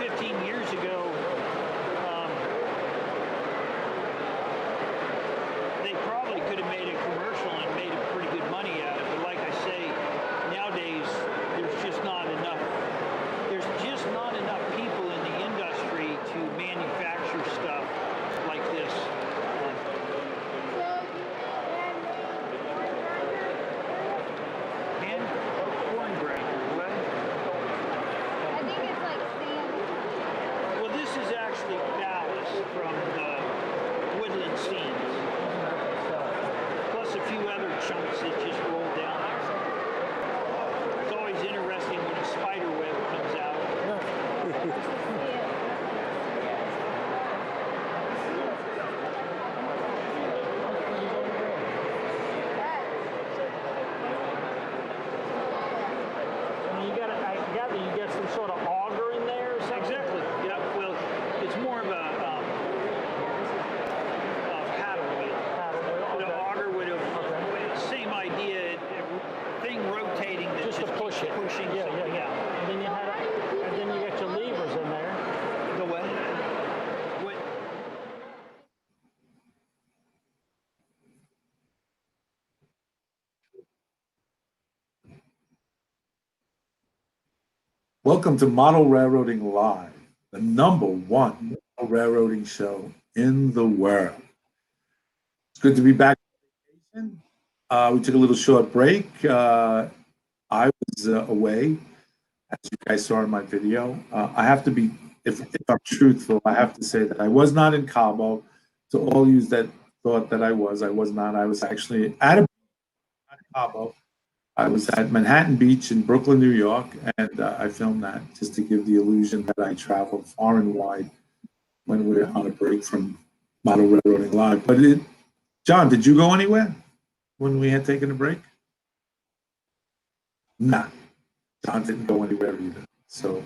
15 years ago, they probably could have made a commercial and made a pretty good money out of it. But like I say, nowadays there's just not enough. There's just not enough people in the industry to manufacture stuff like this. And corn grinder, what? I think it's like sand. Well, this is actually ballast from the woodland scenes, plus a few other chunks that just roll down there. It's always interesting when a spider web comes out. I gather you get some sort of auger in there or something? Exactly. Yeah. Well, it's more of a paddle wheel. Okay. The auger would have same idea, thing rotating that Just to keeps push it. pushing. Yeah. something out. And then you had, and then you got your levers in there. The what? What? Welcome to Model Railroading Live, the #1 model railroading show in the world. It's good to be back on vacation. We took a little short break. I was away, as you guys saw in my video. I have to be, if I'm truthful, I have to say that I was not in Cabo. To all you that thought that I was not. I was actually at Cabo. I was at Manhattan Beach in Brooklyn, New York, and I filmed that just to give the illusion that I traveled far and wide when we were on a break from Model Railroading Live. But John, did you go anywhere when we had taken a break? Nah, John didn't go anywhere either. So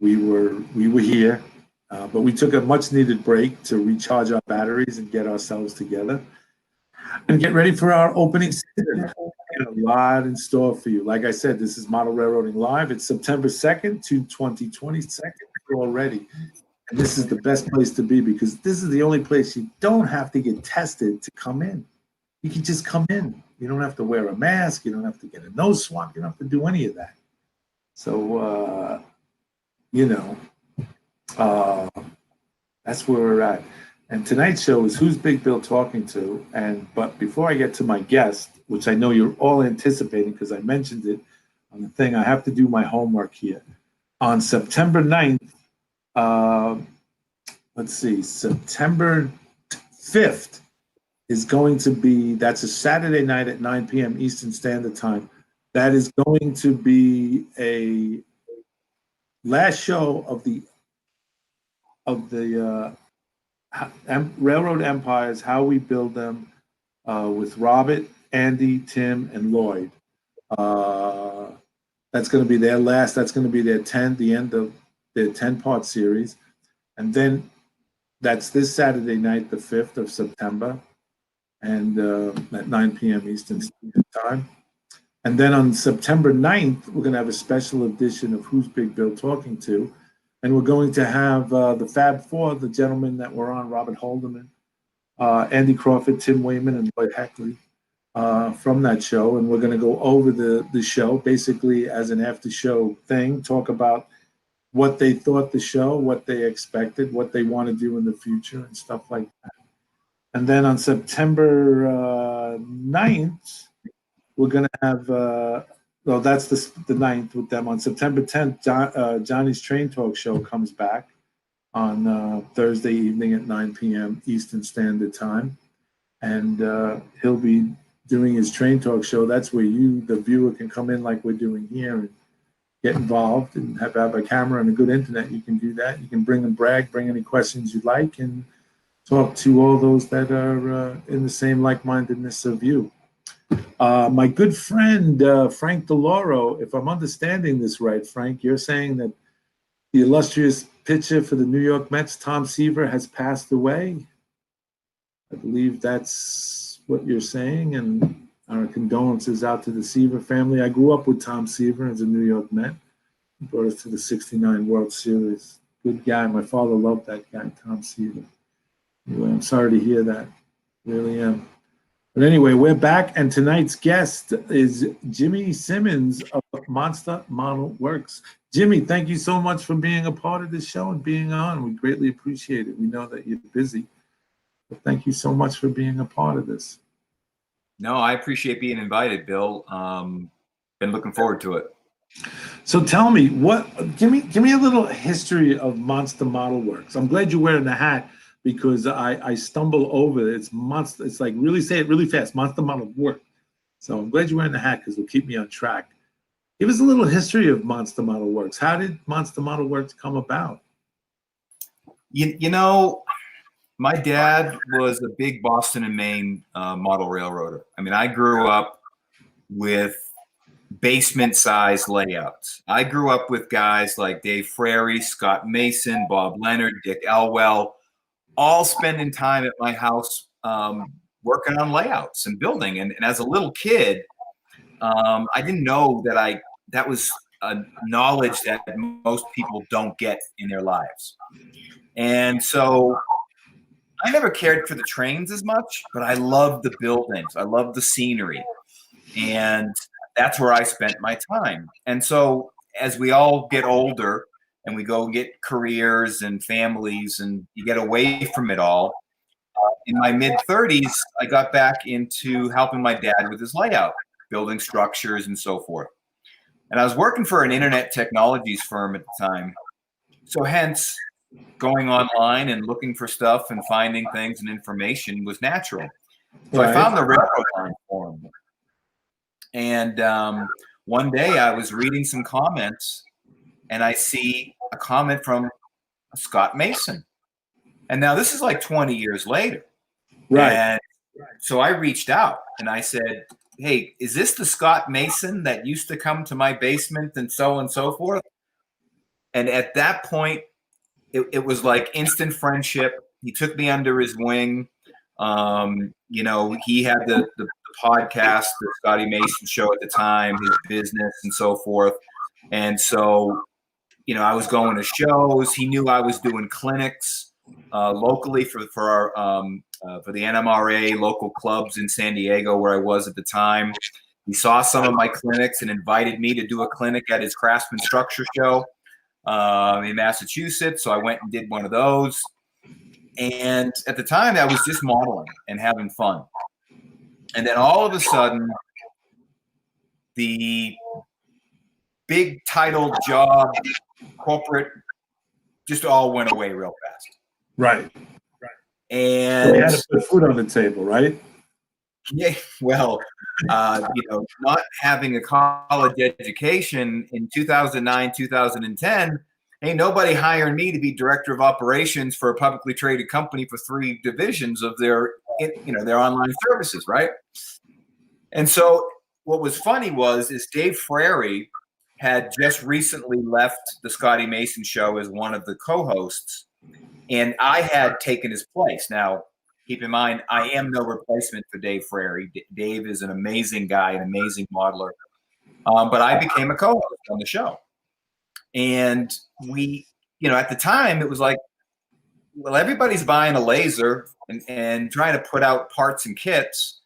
we were here, but we took a much needed break to recharge our batteries and get ourselves together and get ready for our opening season. A lot in store for you. Like I said, this is Model Railroading Live. It's September 2nd to 2022 already. And this is the best place to be because this is the only place you don't have to get tested to come in. You can just come in. You don't have to wear a mask. You don't have to get a nose swab. You don't have to do any of that. So, that's where we're at. And tonight's show is Who's Big Bill Talking To? But before I get to my guest, which I know you're all anticipating because I mentioned it on the thing, I have to do my homework here. On September 9th, September 5th is going to be, that's a Saturday night at 9 p.m. Eastern Standard Time. That is going to be a last show of the Railroad Empires, How We Build Them, with Robert, Andy, Tim, and Lloyd. That's going to be their last. That's going to be the end of their 10-part series. And then that's this Saturday night, the 5th of September, and at 9 p.m. Eastern Standard Time. And then on September 9th, we're going to have a special edition of Who's Big Bill Talking To? And we're going to have the Fab Four, the gentlemen that were on, Robert Haldeman, Andy Crawford, Tim Wayman, and Lloyd Heckley from that show. And we're going to go over the show basically as an after-show thing, talk about what they thought the show, what they expected, what they want to do in the future, and stuff like that. And then on September 9th, we're going to have, that's the 9th with them. On September 10th, Johnny's Train Talk Show comes back on Thursday evening at 9 p.m. Eastern Standard Time. And he'll be doing his Train Talk Show. That's where you, the viewer, can come in like we're doing here and get involved and have a camera and a good internet. You can do that. You can bring any questions you'd like, and talk to all those that are in the same like-mindedness of you. My good friend, Frank DeLauro, if I'm understanding this right, Frank, you're saying that the illustrious pitcher for the New York Mets, Tom Seaver, has passed away. I believe that's what you're saying, and our condolences out to the Seaver family. I grew up with Tom Seaver as a New York Met. He brought us to the '69 World Series. good guy. My father loved that guy, Tom Seaver. Anyway, I'm sorry to hear that. Really am. But anyway, we're back, and tonight's guest is Jimmy Simmons of Monster Model Works. Jimmy, thank you so much for being a part of this show and being on. We greatly appreciate it. We know that you're busy, but thank you so much for being a part of this. No, I appreciate being invited, Bill. Been looking forward to it. So tell me, give me a little history of Monster Model Works. I'm glad you're wearing the hat, because I stumble over it. It's monster. It's like, really say it really fast. Monster Model Works. So I'm glad you're wearing the hat, because it'll keep me on track. Give us a little history of Monster Model Works. How did Monster Model Works come about? You know, my dad was a big Boston and Maine model railroader. I mean, I grew up with basement-sized layouts. I grew up with guys like Dave Frary, Scott Mason, Bob Leonard, Dick Elwell, all spending time at my house working on layouts and building. And as a little kid, I didn't know that was a knowledge that most people don't get in their lives. And so I never cared for the trains as much, but I loved the buildings. I loved the scenery. And that's where I spent my time. And so as we all get older and we go get careers and families and you get away from it all, in my mid-30s, I got back into helping my dad with his layout, building structures and so forth. And I was working for an internet technologies firm at the time. So hence, going online and looking for stuff and finding things and information was natural. So I found the railroad line forum. And one day I was reading some comments and I see a comment from Scott Mason. And now this is like 20 years later. Right. And so I reached out and I said, hey, is this the Scott Mason that used to come to my basement and so forth? And at that point, it was like instant friendship. He took me under his wing. You know, he had the podcast, the Scotty Mason show at the time, his business and so forth. And so, you know, I was going to shows. He knew I was doing clinics locally for the NMRA local clubs in San Diego, where I was at the time. He saw some of my clinics and invited me to do a clinic at his Craftsman Structure show in Massachusetts. So I went and did one of those. And at the time, I was just modeling and having fun. And then all of a sudden, the big title job, corporate, just all went away real fast. Right. And you had to put food on the table, right? Yeah, well, you know, not having a college education in 2009, 2010, ain't nobody hiring me to be director of operations for a publicly traded company for 3 divisions of their, you know, their online services, right? And so what was funny is Dave Frary had just recently left the Scotty Mason show as one of the co-hosts, and I had taken his place. Now, keep in mind, I am no replacement for Dave Frary. Dave is an amazing guy, an amazing modeler. But I became a co-host on the show. And we, you know, at the time, it was like, well, everybody's buying a laser and trying to put out parts and kits.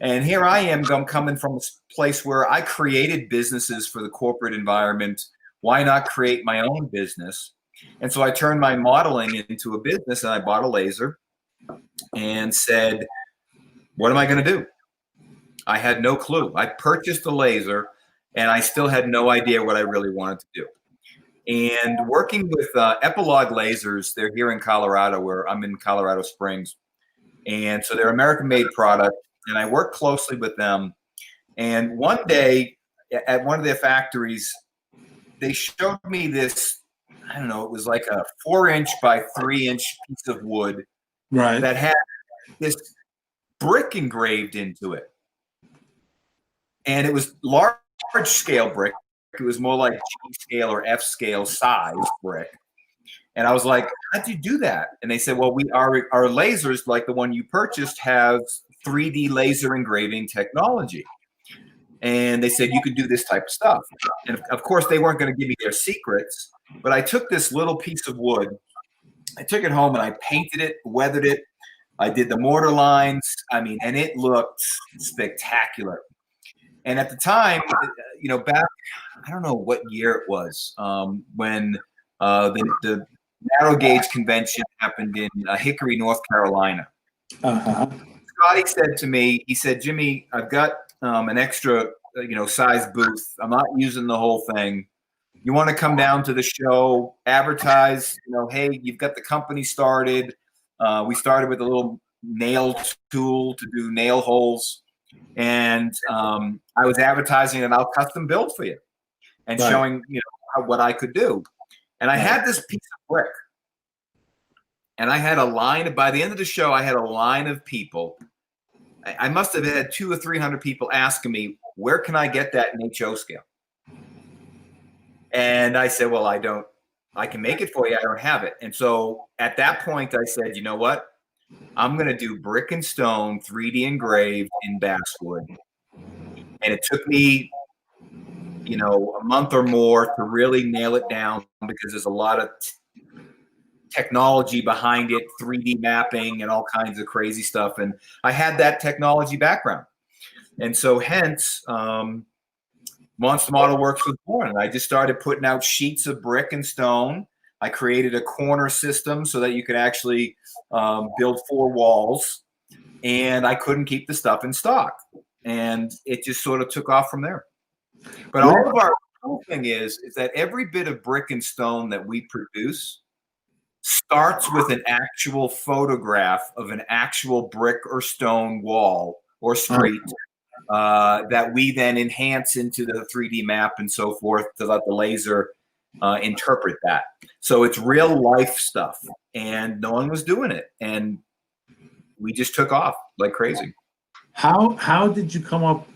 And here I am, I'm coming from a place where I created businesses for the corporate environment. Why not create my own business? And so I turned my modeling into a business, and I bought a laser and said, what am I going to do? I had no clue. I purchased a laser and I still had no idea what I really wanted to do. And working with Epilogue Lasers, they're here in Colorado, where I'm in Colorado Springs. And so they're American-made product, and I work closely with them. And one day at one of their factories, they showed me this, I don't know, it was like a 4-inch by 3-inch piece of wood, right, that had this brick engraved into it. And it was large scale brick. It was more like G scale or F scale size brick. And I was like, how'd you do that? And they said, well, our lasers, like the one you purchased, have 3D laser engraving technology. and they said, you could do this type of stuff. And of course, they weren't going to give me their secrets, but I took this little piece of wood, I took it home and I painted it, weathered it. I did the mortar lines. I mean, and it looked spectacular. And at the time, back, I don't know what year it was, when the narrow gauge convention happened in Hickory, North Carolina. Uh-huh. Scotty said to me, he said, Jimmy, I've got an extra, size booth. I'm not using the whole thing. You want to come down to the show, advertise, hey, you've got the company started. We started with a little nail tool to do nail holes. And I was advertising and I'll custom build for you and Right. showing, what I could do. And I had this piece of brick. And I had a line, by the end of the show, I had a line of people. I must have had 200 or 300 people asking me, where can I get that in HO scale? And I said, well, I can make it for you. I don't have it. And so at that point, I said, you know what? I'm going to do brick and stone, 3D engraved in basswood. And it took me, a month or more to really nail it down because there's a lot of technology behind it, 3D mapping and all kinds of crazy stuff. And I had that technology background. And so hence, Monster Modelworks was born. And I just started putting out sheets of brick and stone. I created a corner system so that you could actually build 4 walls. And I couldn't keep the stuff in stock. And it just sort of took off from there. But all of our cool thing is that every bit of brick and stone that we produce starts with an actual photograph of an actual brick or stone wall or street that we then enhance into the 3D map and so forth to let the laser interpret that. So it's real life stuff, and no one was doing it, and we just took off like crazy. How did you come up?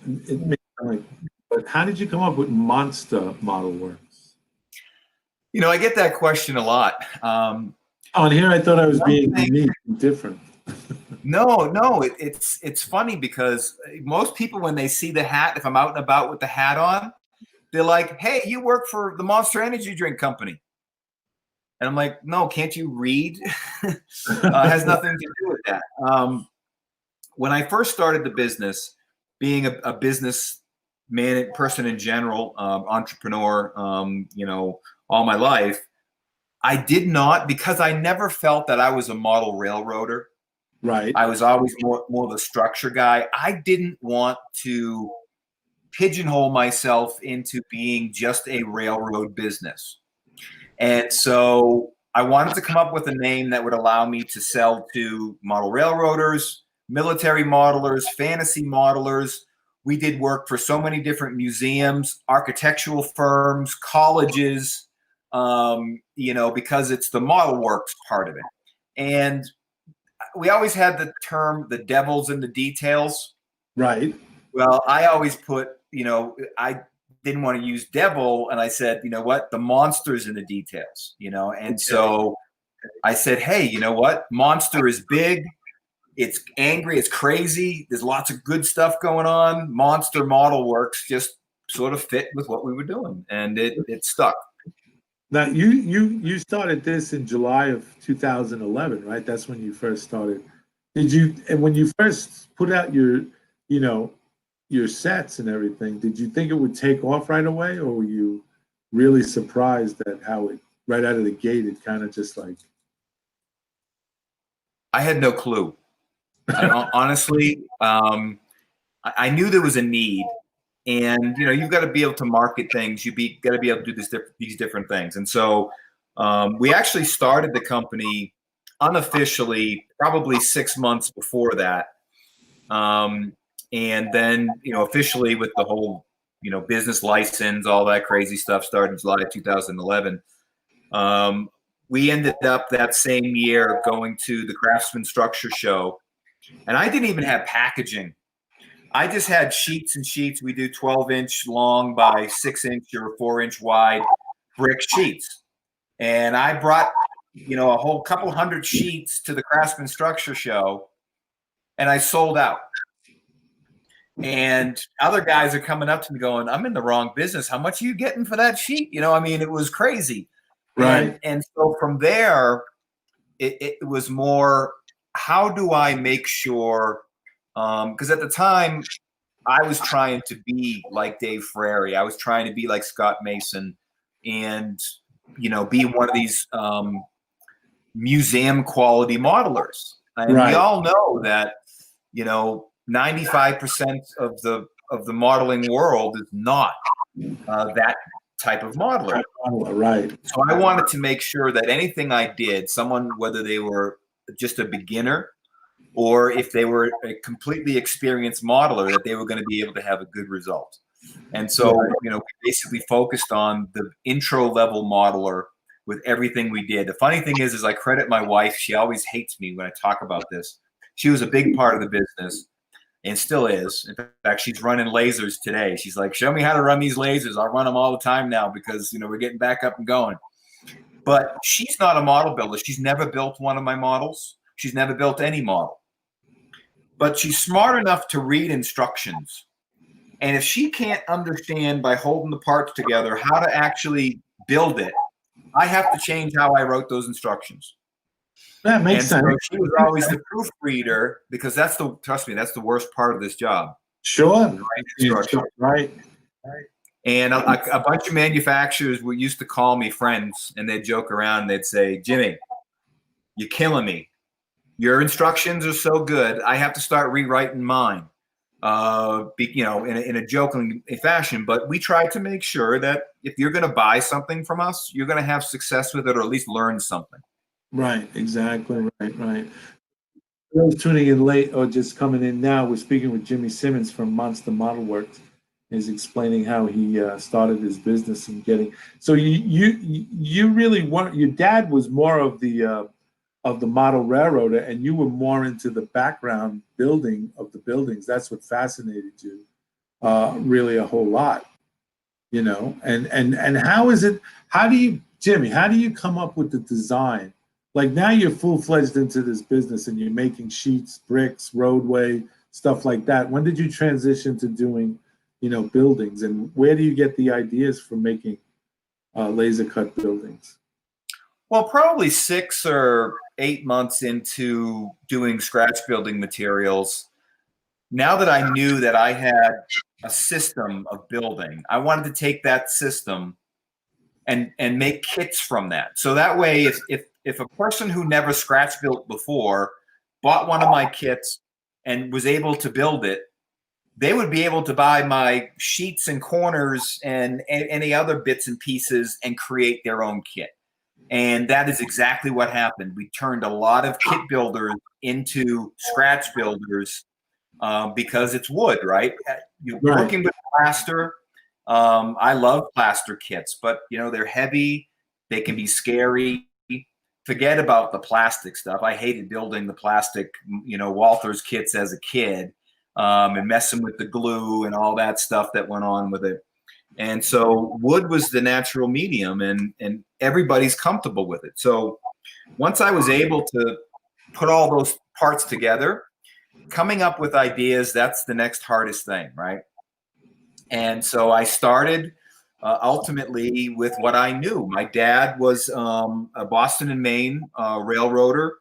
But how did you come up with Monster Modelworks? I get that question a lot. And here I thought I was being unique and different. No, it's funny because most people, when they see the hat, if I'm out and about with the hat on, they're like, hey, you work for the Monster Energy Drink Company. And I'm like, no, can't you read? Has nothing to do with that. When I first started the business, being a business person in general, entrepreneur, all my life, I did not, because I never felt that I was a model railroader. Right. I was always more of a structure guy. I didn't want to pigeonhole myself into being just a railroad business. And so I wanted to come up with a name that would allow me to sell to model railroaders, military modelers, fantasy modelers. We did work for so many different museums, architectural firms, colleges, because it's the Modelworks part of it. And we always had the term, the devil's in the details. Right. Well, I always put, I didn't want to use devil. And I said, you know what? The monster's in the details, And so I said, hey, you know what? Monster is big. It's angry. It's crazy. There's lots of good stuff going on. Monster Modelworks just sort of fit with what we were doing. And it stuck. Now you started this in July of 2011, right? That's when you first started. And when you first put out your sets and everything, did you think it would take off right away, or were you really surprised at how it, right out of the gate, it kind of just like? I had no clue. Honestly, I knew there was a need. And you've got to be able to market things. You've got to be able to do these different things. And so we actually started the company unofficially, probably 6 months before that, and then officially with the whole business license, all that crazy stuff started in July of 2011. We ended up that same year going to the Craftsman Structure Show, and I didn't even have packaging. I just had sheets and sheets. We do 12-inch long by 6-inch or 4-inch wide brick sheets. And I brought, a whole couple hundred sheets to the Craftsman Structure Show, and I sold out. And other guys are coming up to me going, I'm in the wrong business. How much are you getting for that sheet? You know, I mean, it was crazy. Right. And so from there, it was more, how do I make sure, because at the time I was trying to be like Dave Frary. I was trying to be like Scott Mason and, you know, be one of these museum quality modelers. And we all know that, you know, 95% of the modeling world is not that type of modeler. Right. So I wanted to make sure that anything I did, someone, whether they were just a beginner or if they were a completely experienced modeler, that they were going to be able to have a good result. And so, you know, we basically focused on the intro level modeler with everything we did. The funny thing is I credit my wife. She always hates me when I talk about this. She was a big part of the business and still is. In fact, she's running lasers today. She's like, show me how to run these lasers. I'll run them all the time now because, you know, we're getting back up and going. But she's not a model builder. She's never built one of my models. She's never built any model. But she's smart enough to read instructions. And if she can't understand by holding the parts together how to actually build it, I have to change how I wrote those instructions. That makes sense. So she was always the proofreader because trust me, that's the worst part of this job. Sure. Right. And a bunch of manufacturers used to call me friends and they'd joke around and they'd say, Jimmy, you're killing me. Your instructions are so good. I have to start rewriting mine, you know, in a joking fashion. But we try to make sure that if you're going to buy something from us, you're going to have success with it or at least learn something. Right. Exactly. Right. For those tuning in late or just coming in now, we're speaking with Jimmy Simmons from Monster Modelworks. He's explaining how he started his business and getting. So you really weren't. Your dad was more of the model railroader, and you were more into the background building of the buildings. That's what fascinated you, really a whole lot, you know. And how is it? How do you, Jimmy? How do you come up with the design? Like now you're full-fledged into this business and you're making sheets, bricks, roadway, stuff like that. When did you transition to doing, you know, buildings, and where do you get the ideas for making laser cut buildings? Well, probably 6 or 8 months into doing scratch building materials, now that I knew that I had a system of building, I wanted to take that system and make kits from that. So that way, if a person who never scratch built before bought one of my kits and was able to build it, they would be able to buy my sheets and corners and any other bits and pieces and create their own kit. And that is exactly what happened. We turned a lot of kit builders into scratch builders because it's wood, right? You're working with plaster. I love plaster kits, but you know, they're heavy. They can be scary. Forget about the plastic stuff. I hated building the plastic, you know, Walther's kits as a kid, and messing with the glue and all that stuff that went on with it. And so wood was the natural medium, and everybody's comfortable with it. So once I was able to put all those parts together, coming up with ideas, that's the next hardest thing, right? And so I started ultimately with what I knew. My dad was a Boston and Maine railroader,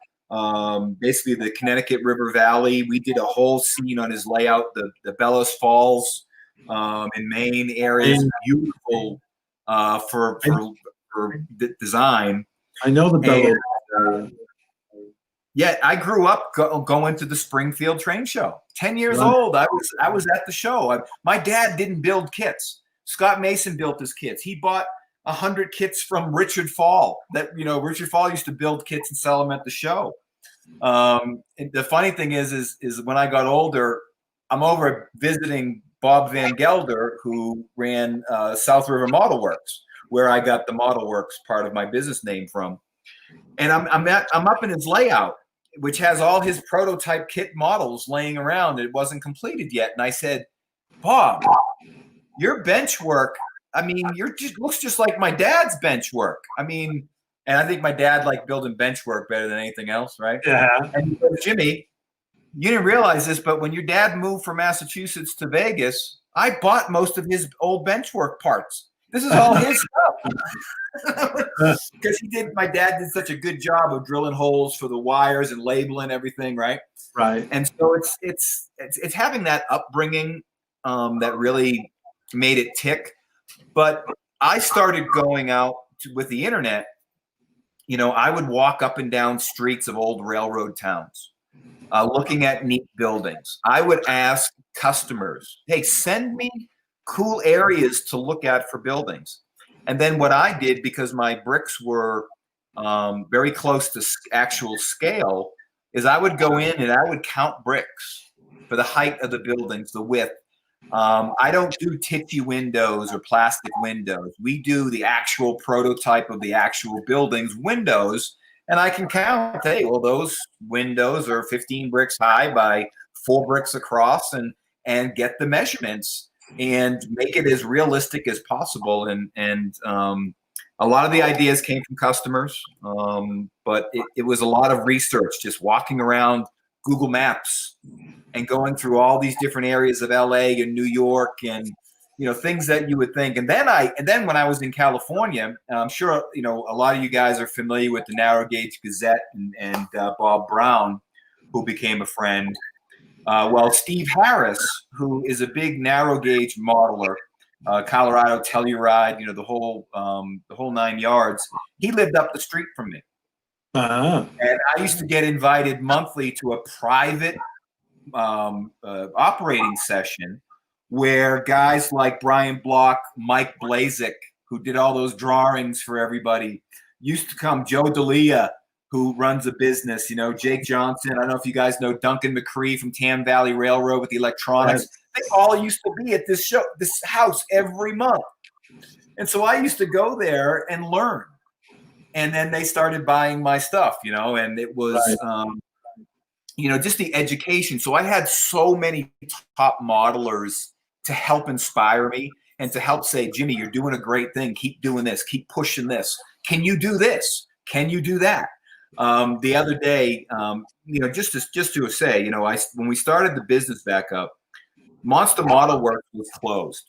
basically the Connecticut River Valley. We did a whole scene on his layout, the Bellows Falls in Maine area is beautiful for design. I know the Bellows. Yeah, I grew up going to the Springfield train show. 10 years old, I was at the show. My dad didn't build kits. Scott Mason built his kits. He bought 100 kits from Richard Fall. That, you know, Richard Fall used to build kits and sell them at the show. And the funny thing is when I got older, I'm over visiting Bob Van Gelder, who ran South River Modelworks, where I got the Modelworks part of my business name from. And I'm up in his layout, which has all his prototype kit models laying around. It wasn't completed yet. And I said, Bob, your bench work, I mean, looks just like my dad's bench work. I mean, and I think my dad liked building bench work better than anything else, right? Yeah. And he goes, Jimmy, you didn't realize this, but when your dad moved from Massachusetts to Vegas, I bought most of his old benchwork parts. This is all his stuff. Because my dad did such a good job of drilling holes for the wires and labeling everything, right? Right. And so it's having that upbringing that really made it tick. But I started going out with the internet. You know, I would walk up and down streets of old railroad towns, looking at neat buildings. I would ask customers, hey, send me cool areas to look at for buildings. And then what I did, because my bricks were very close to actual scale, is I would go in and I would count bricks for the height of the buildings, the width. I don't do titchy windows or plastic windows. We do the actual prototype of the actual building's windows. And I can count, hey, well, those windows are 15 bricks high by 4 bricks across, and get the measurements and make it as realistic as possible. And a lot of the ideas came from customers, but it was a lot of research, just walking around Google Maps and going through all these different areas of LA and New York, and things that you would think. And then when I was in California, I'm sure a lot of you guys are familiar with the Narrow Gauge Gazette and Bob Brown, who became a friend. Well, Steve Harris, who is a big narrow gauge modeler, Colorado Telluride, the whole 9 yards. He lived up the street from me. Uh-huh. And I used to get invited monthly to a private operating session where guys like Brian Block, Mike Blazik, who did all those drawings for everybody, used to come. Joe D'Elia, who runs a business, Jake Johnson. I don't know if you guys know Duncan McCree from Tam Valley Railroad with the electronics. Right. They all used to be at this house every month. And so I used to go there and learn. And then they started buying my stuff, and it was, right. Just the education. So I had so many top modelers to help inspire me and to help say, Jimmy, you're doing a great thing. Keep doing this. Keep pushing this. Can you do this? Can you do that? The other day, just to say, when we started the business back up, Monster Modelworks was closed,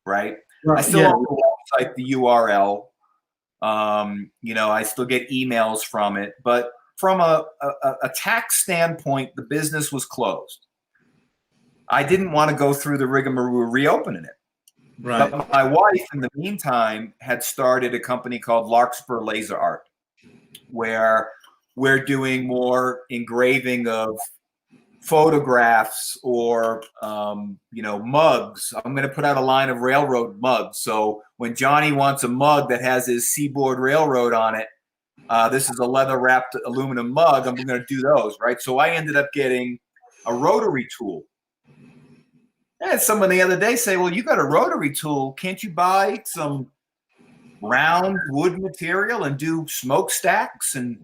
right? I still own the website, the URL. I still get emails from it, but from a tax standpoint, the business was closed. I didn't want to go through the rigmarole reopening it. Right. But my wife, in the meantime, had started a company called Larkspur Laser Art, where we're doing more engraving of photographs or mugs. I'm going to put out a line of railroad mugs. So when Johnny wants a mug that has his Seaboard Railroad on it, this is a leather wrapped aluminum mug. I'm going to do those, right? So I ended up getting a rotary tool. I had someone the other day say, well, you got a rotary tool. Can't you buy some round wood material and do smokestacks and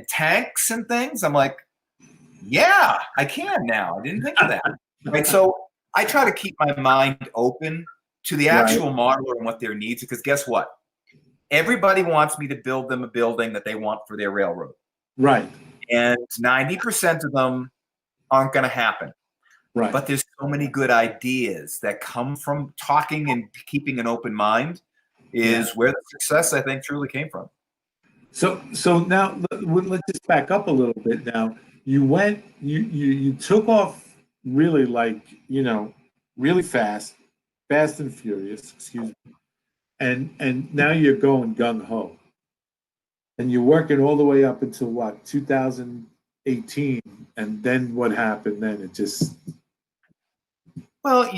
tanks and things? I'm like, yeah, I can now. I didn't think of that. Right. So I try to keep my mind open to the actual modeler and what their needs are, because guess what? Everybody wants me to build them a building that they want for their railroad. Right. And 90% of them aren't going to happen. Right. But there's so many good ideas that come from talking and keeping an open mind is where the success, I think, truly came from. So now let's just back up a little bit. Now you took off really really fast and furious, excuse me. And now you're going gung ho. And you're working all the way up until what, 2018. And then what happened then? It just... Well,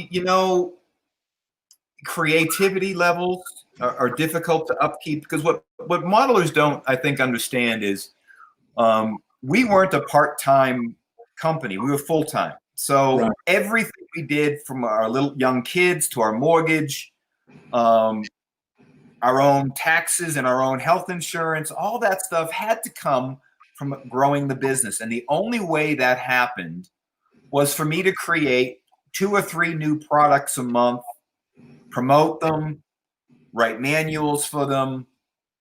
creativity levels are difficult to upkeep, because what modelers don't, I think, understand is we weren't a part-time company. We were full-time. So everything we did, from our little young kids to our mortgage, our own taxes and our own health insurance, all that stuff had to come from growing the business. And the only way that happened was for me to create 2 or 3 new products a month, promote them, write manuals for them,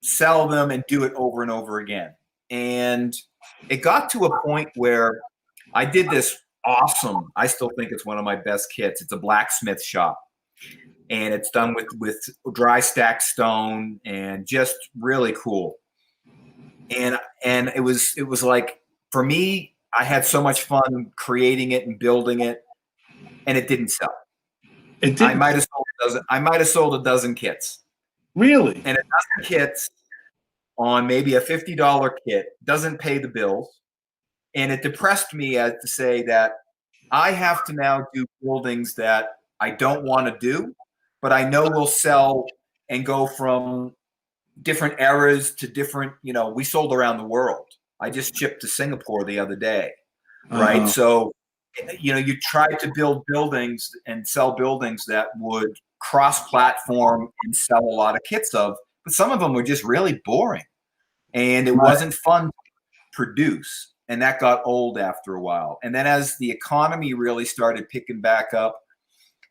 sell them, and do it over and over again. And it got to a point where I did this awesome, I still think it's one of my best kits. It's a blacksmith shop, and it's done with dry stacked stone and just really cool. And it was like, for me, I had so much fun creating it and building it, and it didn't sell. It didn't. I might have sold a dozen kits. Really? And a dozen kits on maybe a $50 kit doesn't pay the bills. And it depressed me as to say that I have to now do buildings that I don't want to do, but I know will sell and go from different eras to different, we sold around the world. I just shipped to Singapore the other day, right? So, you try to build buildings and sell buildings that would cross-platform and sell a lot of kits of, but some of them were just really boring, and it wasn't fun to produce, and that got old after a while. And then as the economy really started picking back up,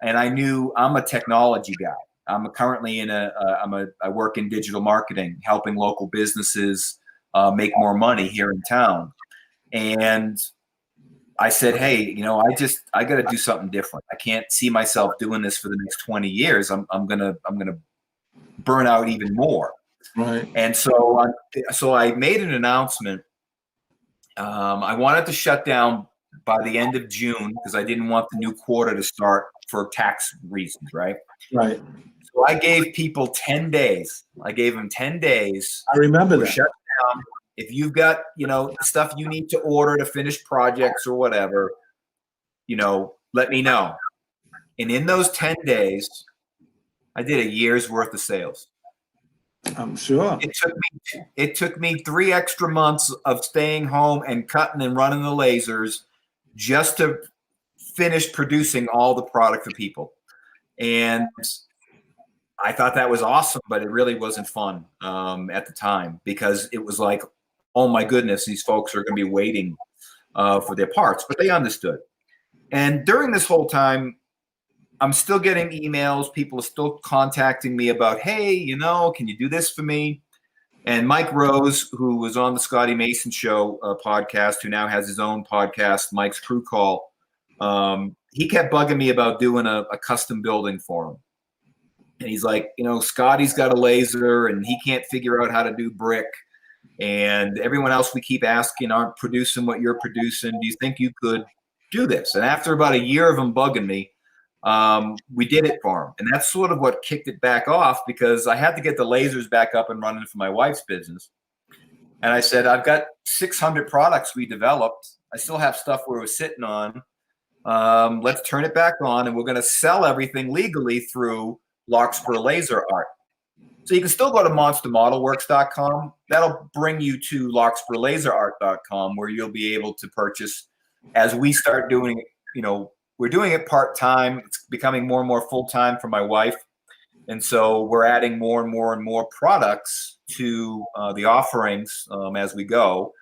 and I knew I'm a technology guy. I'm currently I work in digital marketing, helping local businesses make more money here in town. And I said, hey, I got to do something different. I can't see myself doing this for the next 20 years. I'm gonna burn out even more. Right. And so I made an announcement. I wanted to shut down by the end of June because I didn't want the new quarter to start for tax reasons, right? Right. So I gave people 10 days. I gave them 10 days. I remember that. Shut down. If you've got, stuff you need to order to finish projects or whatever, let me know. And in those 10 days, I did a year's worth of sales. I'm sure. It took me 3 extra months of staying home and cutting and running the lasers just to finish producing all the product for people. And I thought that was awesome, but it really wasn't fun at the time, because it was like, oh my goodness, these folks are going to be waiting for their parts, but they understood. And during this whole time, I'm still getting emails. People are still contacting me about, hey, can you do this for me? And Mike Rose, who was on the Scotty Mason Show podcast, who now has his own podcast, Mike's Crew Call, he kept bugging me about doing a custom building for him. And he's like, Scotty's got a laser and he can't figure out how to do brick. And everyone else we keep asking aren't producing what you're producing. Do you think you could do this? And after about a year of him bugging me, we did it for him. And that's sort of what kicked it back off, because I had to get the lasers back up and running for my wife's business. And I said, I've got 600 products we developed. I still have stuff we were sitting on. Let's turn it back on, and we're going to sell everything legally through Larkspur Laser Art. So you can still go to monstermodelworks.com. That'll bring you to larkspurlaserart.com, where you'll be able to purchase as we start doing it. We're doing it part-time. It's becoming more and more full-time for my wife. And so we're adding more and more and more products to the offerings as we go.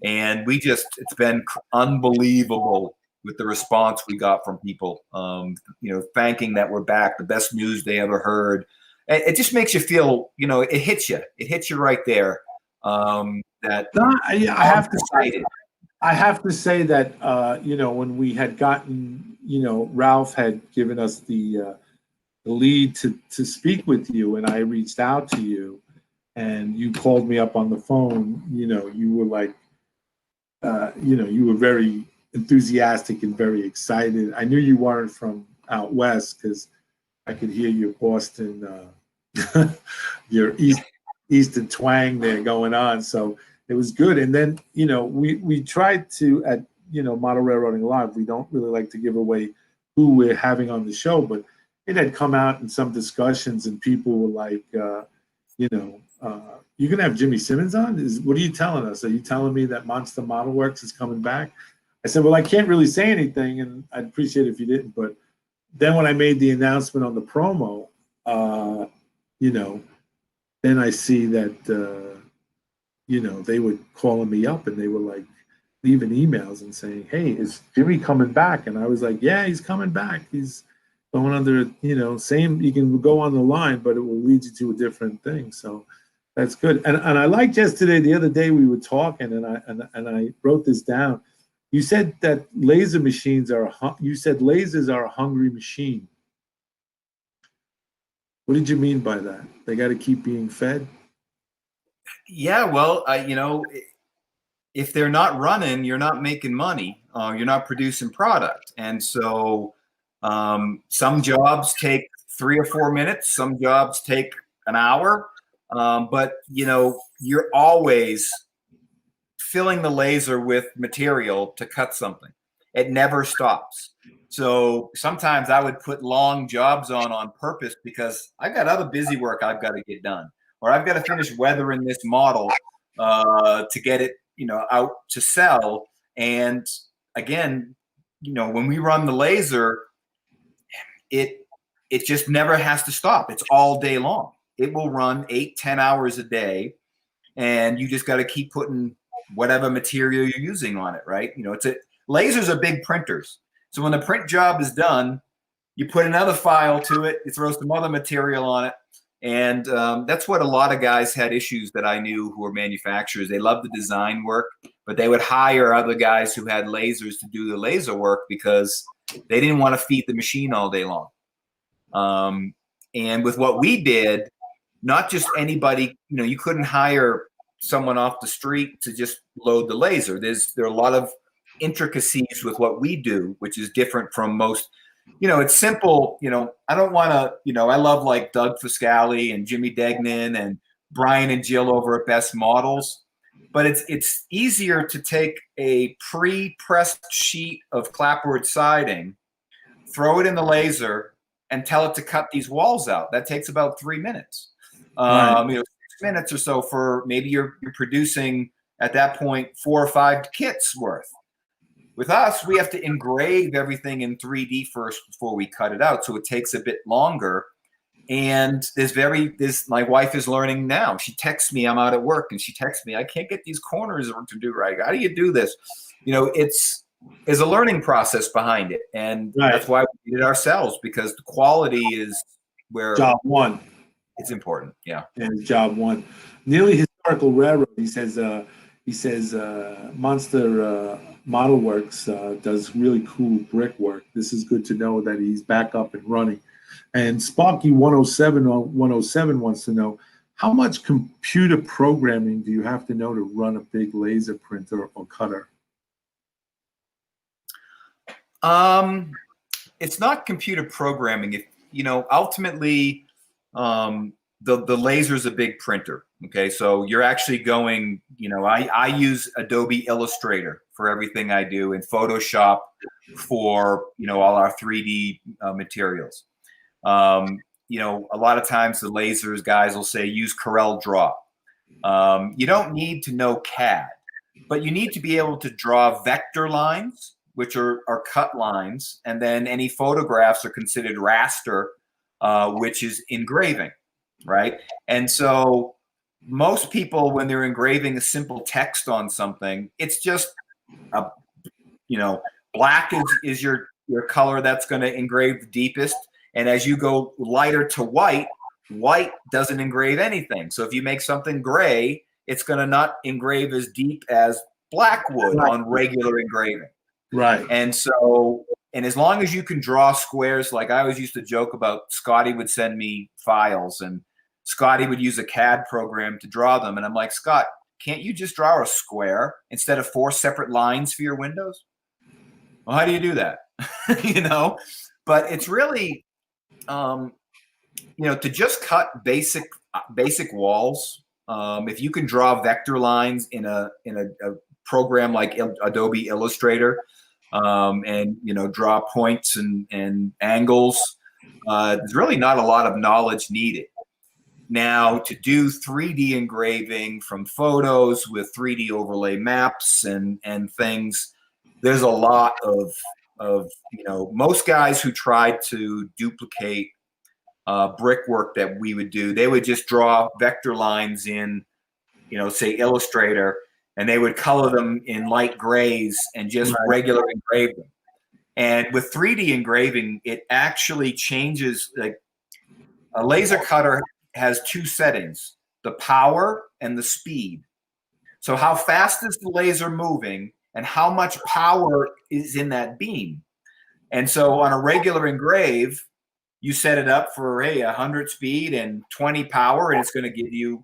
And it's been unbelievable with the response we got from people, thanking that we're back, the best news they ever heard. It just makes you feel, it hits you. It hits you right there. I have to say that, when we had gotten, Ralph had given us the lead to speak with you, and I reached out to you, and you called me up on the phone, you were like, you were very enthusiastic and very excited. I knew you weren't from out west because I could hear your Boston, your Eastern twang there going on. So it was good. And then, we tried to, at, Model Railroading Live, we don't really like to give away who we're having on the show, but it had come out in some discussions and people were like, you're going to have Jimmy Simmons on? What are you telling us? Are you telling me that Monster Model Works is coming back? I said, well, I can't really say anything, and I'd appreciate it if you didn't. But then when I made the announcement on the promo, then I see that, they were calling me up and they were like leaving emails and saying, hey, is Jimmy coming back? And I was like, yeah, he's coming back. He's going under, same, you can go on the line, but it will lead you to a different thing. So That's good. And I liked yesterday, the other day we were talking, and I wrote this down. You said that laser machines are, you said lasers are a hungry machine. What did you mean by that? They got to keep being fed? Yeah, well, if they're not running, you're not making money. You're not producing product. And so some jobs take 3 or 4 minutes. Some jobs take an hour. But, you're always filling the laser with material to cut something. It never stops. So sometimes I would put long jobs on purpose because I've got other busy work I've got to get done, or I've got to finish weathering this model to get it, out to sell. And again, when we run the laser, it just never has to stop. It's all day long. It will run 8-10 hours a day, and you just got to keep putting whatever material you're using on it, right? Lasers are big printers. So when the print job is done, you put another file to it, you throw some other material on it. And that's what a lot of guys had issues that I knew who were manufacturers. They loved the design work, but they would hire other guys who had lasers to do the laser work because they didn't want to feed the machine all day long. And with what we did, not just anybody, you couldn't hire someone off the street to just load the laser. There are a lot of intricacies with what we do, which is different from most. It's simple. I don't want to. I love like Doug Fiscali and Jimmy Degnan and Brian and Jill over at Best Models, but it's easier to take a pre-pressed sheet of clapboard siding, throw it in the laser, and tell it to cut these walls out. That takes about 3 minutes. Right. 6 minutes or so for maybe you're producing at that point 4 or 5 kits worth. With us, we have to engrave everything in 3D first before we cut it out, so it takes a bit longer. And my wife is learning now. She texts me, I'm out at work, and she texts me, I can't get these corners to do right. How do you do this? There's a learning process behind it, and Right. That's why we did it ourselves, because the quality is where Job one. it's important. Yeah. And job one. Nearly Historical Railroad. He says Monster Modelworks does really cool brickwork. This is good to know that he's back up and running. And Sparky 107 wants to know, how much computer programming do you have to know to run a big laser printer or cutter? It's not computer programming. Ultimately, the laser is a big printer. Okay, so you're actually going. I use Adobe Illustrator for everything I do, and Photoshop for all our 3D materials. A lot of times the lasers guys will say use Corel Draw. You don't need to know CAD, but you need to be able to draw vector lines, which are cut lines, and then any photographs are considered raster, which is engraving, right? And so most people, when they're engraving a simple text on something, it's just black is your color that's going to engrave the deepest, and as you go lighter to white doesn't engrave anything. So if you make something gray, it's going to not engrave as deep as black would on regular engraving. Right. And as long as you can draw squares, like I always used to joke about, Scotty would send me files and Scotty would use a CAD program to draw them. And I'm like, Scott, can't you just draw a square instead of 4 separate lines for your windows? Well, how do you do that? But it's really, to just cut basic walls. If you can draw vector lines in a program like Adobe Illustrator, and draw points and angles, there's really not a lot of knowledge needed. Now, to do 3D engraving from photos with 3D overlay maps and things, there's a lot of most guys who tried to duplicate brickwork that we would do, they would just draw vector lines in, say Illustrator, and they would color them in light grays and just regular engrave them. And with 3D engraving, it actually changes. Like a laser cutter has 2 settings. the power, and the speed. So how fast is the laser moving and how much power is in that beam? And so on a regular engrave, you set it up for 100 speed and 20 power, and it's going to give you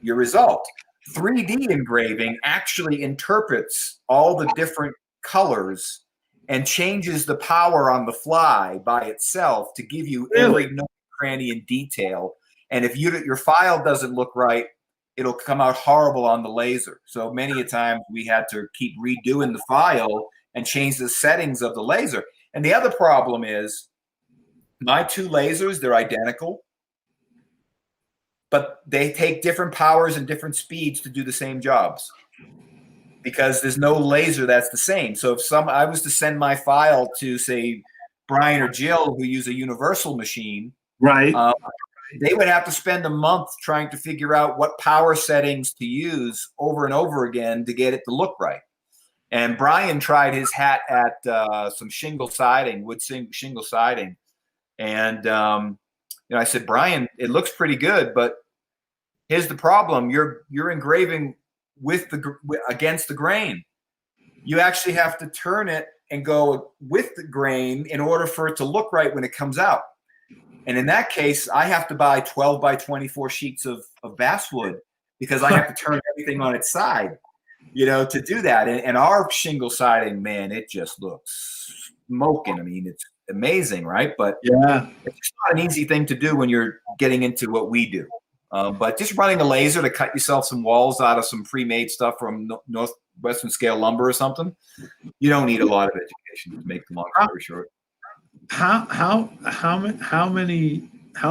your result. 3D engraving actually interprets all the different colors and changes the power on the fly by itself to give you every nook, cranny, and detail. And if your file doesn't look right, it'll come out horrible on the laser. So many a time we had to keep redoing the file and change the settings of the laser. And the other problem is my two lasers, they're identical, but they take different powers and different speeds to do the same jobs because there's no laser that's the same. So if I was to send my file to, say, Brian or Jill, who use a universal machine, Right. They would have to spend a month trying to figure out what power settings to use over and over again to get it to look right. And Brian tried his hat at some shingle siding, wood shingle siding. And I said, Brian, it looks pretty good, but here's the problem. You're engraving against the grain. You actually have to turn it and go with the grain in order for it to look right when it comes out. And in that case, I have to buy 12 by 24 sheets of basswood because I have to turn everything on its side, to do that. And our shingle siding, man, it just looks smoking. I mean, it's amazing, right? But yeah, it's just not an easy thing to do when you're getting into what we do. But just running a laser to cut yourself some walls out of some pre-made stuff from Northwestern Scale Lumber or something, you don't need a lot of education to make the long story short. How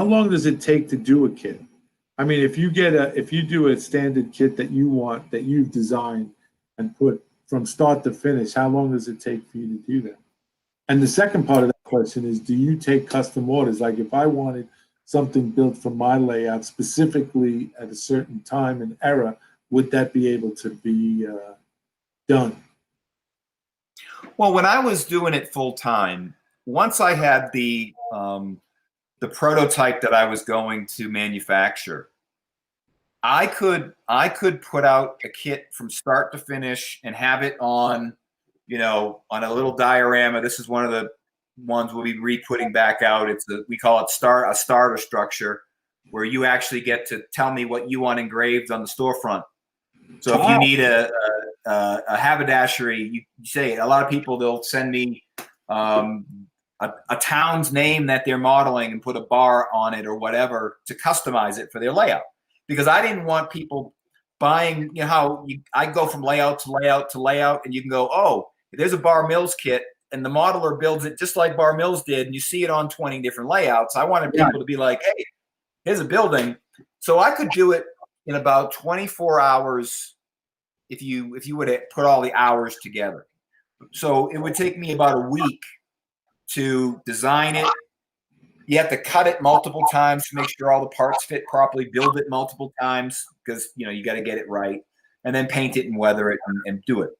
long does it take to do a kit? I mean, if you do a standard kit that you've designed and put from start to finish, how long does it take for you to do that? And the second part of that question is, do you take custom orders? Like if I wanted something built for my layout specifically at a certain time and era, would that be able to be done? Well, when I was doing it full time, once I had the prototype that I was going to manufacture, I could put out a kit from start to finish and have it on a little diorama. This is one of the ones we'll be re-putting back out. We call it a starter structure, where you actually get to tell me what you want engraved on the storefront. So if you need a haberdashery, you say, a lot of people, they'll send me a town's name that they're modeling and put a bar on it or whatever to customize it for their layout. Because I didn't want people buying, I go from layout to layout to layout, and you can go, oh, there's a Bar Mills kit, and the modeler builds it just like Bar Mills did, and you see it on 20 different layouts. I wanted people to be like, hey, here's a building. So I could do it in about 24 hours if you would put all the hours together. So it would take me about a week to design it. You have to cut it multiple times to make sure all the parts fit properly, build it multiple times because you got to get it right, and then paint it and weather it and do it.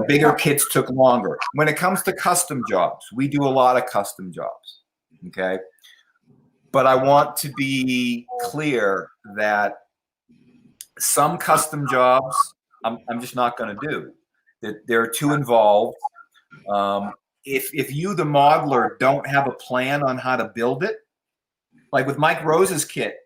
Bigger kits took longer. When it comes to custom jobs, we do a lot of custom jobs. Okay. But I want to be clear that some custom jobs I'm just not going to do. That they're too involved. If you, the modeler, don't have a plan on how to build it, like with Mike Rose's kit,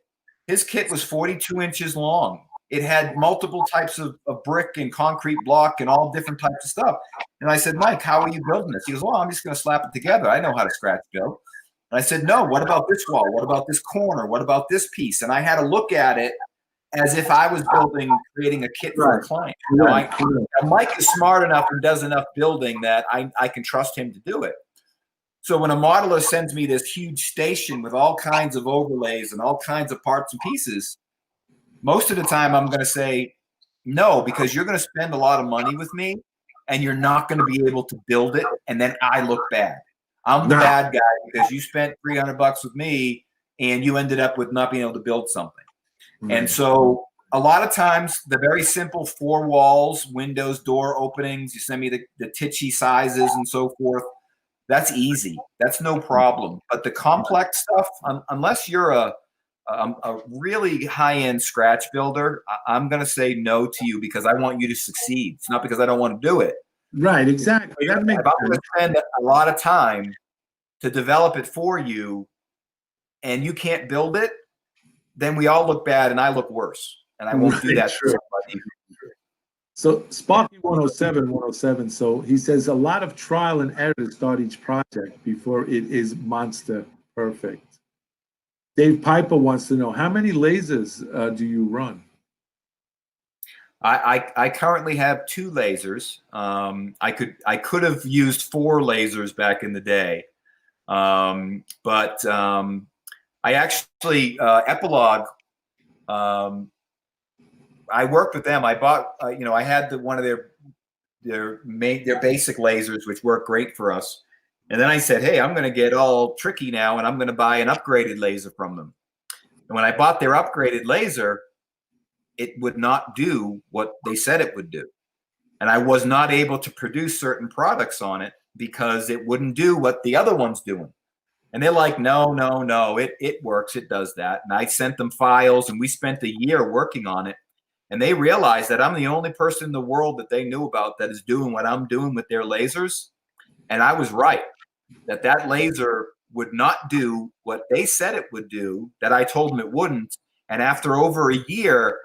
his kit was 42 inches long. It had multiple types of brick and concrete block and all different types of stuff. And I said, Mike, how are you building this? He goes, well, I'm just going to slap it together. I know how to scratch build. And I said, no, what about this wall? What about this corner? What about this piece? And I had to look at it as if I was creating a kit for a client. Mike is smart enough and does enough building that I can trust him to do it. So when a modeler sends me this huge station with all kinds of overlays and all kinds of parts and pieces, most of the time I'm going to say no, because you're going to spend a lot of money with me and you're not going to be able to build it. And then I look bad. I'm the bad guy because you spent $300 with me and you ended up with not being able to build something. And so a lot of times the very simple 4 walls, windows, door openings, you send me the titchy sizes and so forth. That's easy. That's no problem. But the complex stuff, unless you're a a really high-end scratch builder, I'm going to say no to you because I want you to succeed. It's not because I don't want to do it. Right, exactly. That makes If I'm going sense. to spend a lot of time to develop it for you and you can't build it, then we all look bad and I look worse. And I won't do Right, that to true. somebody. So Sparky 107. So he says a lot of trial and error to start each project before it is monster perfect. Dave Piper wants to know, how many lasers do you run? I currently have 2 lasers. I could have used 4 lasers back in the day, but I actually Epilogue. I worked with them. I bought I had one of their basic lasers, which worked great for us. And then I said, hey, I'm going to get all tricky now, and I'm going to buy an upgraded laser from them. And when I bought their upgraded laser, it would not do what they said it would do. And I was not able to produce certain products on it because it wouldn't do what the other one's doing. And they're like, no, it works. It does that. And I sent them files, and we spent a year working on it. And they realized that I'm the only person in the world that they knew about that is doing what I'm doing with their lasers. And I was right, that laser would not do what they said it would do, that I told them it wouldn't. And after over a year,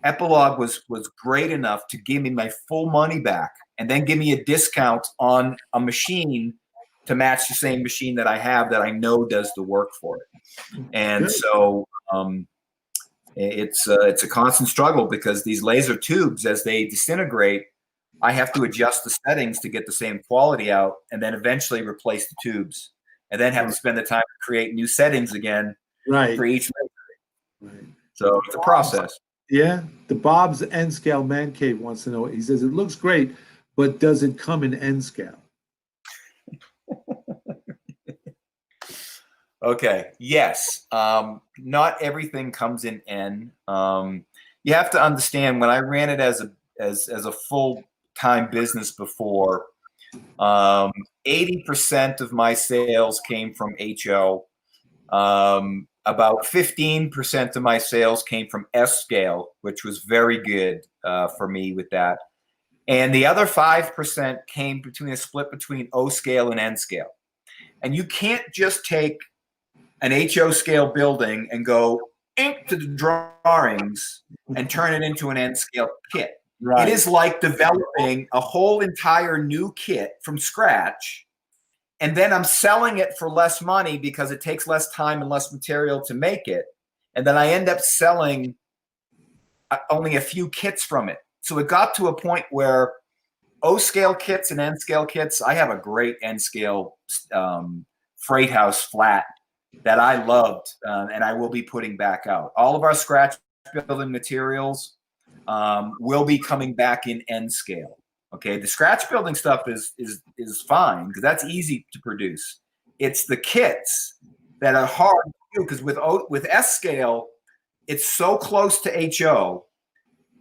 Epilogue was great enough to give me my full money back and then give me a discount on a machine to match the same machine that I have that I know does the work for it. And so it's a constant struggle because these laser tubes, as they disintegrate, I have to adjust the settings to get the same quality out and then eventually replace the tubes and then have to spend the time to create new settings again for each laser. Right. So it's a process. Yeah. The Bob's N Scale Man Cave wants to know, he says, it looks great, but does it come in N scale? Okay. Yes. Not everything comes in N. You have to understand, when I ran it as a full-time business before, 80% of my sales came from HO. About 15% of my sales came from S scale, which was very good for me with that. And the other 5% came between a split between O scale and N scale. And you can't just take an HO scale building and go ink to the drawings and turn it into an N scale kit. Right. It is like developing a whole entire new kit from scratch, and then I'm selling it for less money because it takes less time and less material to make it. And then I end up selling only a few kits from it. So it got to a point where O scale kits and N scale kits, I have a great N scale freight house flat that I loved, and I will be putting back out. All of our scratch building materials will be coming back in N scale. Okay, the scratch building stuff is fine because that's easy to produce. It's the kits that are hard to do because with S scale, it's so close to HO.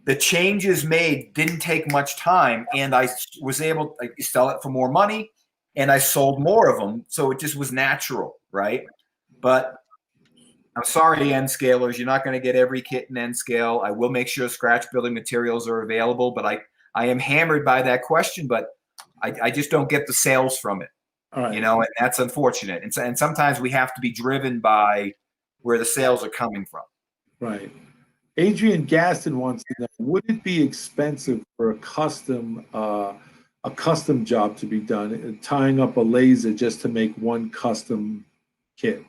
The changes made didn't take much time, and I was able to sell it for more money, and I sold more of them, so it just was natural, right? But I'm sorry, N scalers, you're not going to get every kit in N scale. I will make sure scratch building materials are available, but I am hammered by that question, but I just don't get the sales from it. All right. And that's unfortunate. And sometimes we have to be driven by where the sales are coming from. Right. Adrian Gaston wants to know, would it be expensive for a custom job to be done, tying up a laser just to make one custom kit?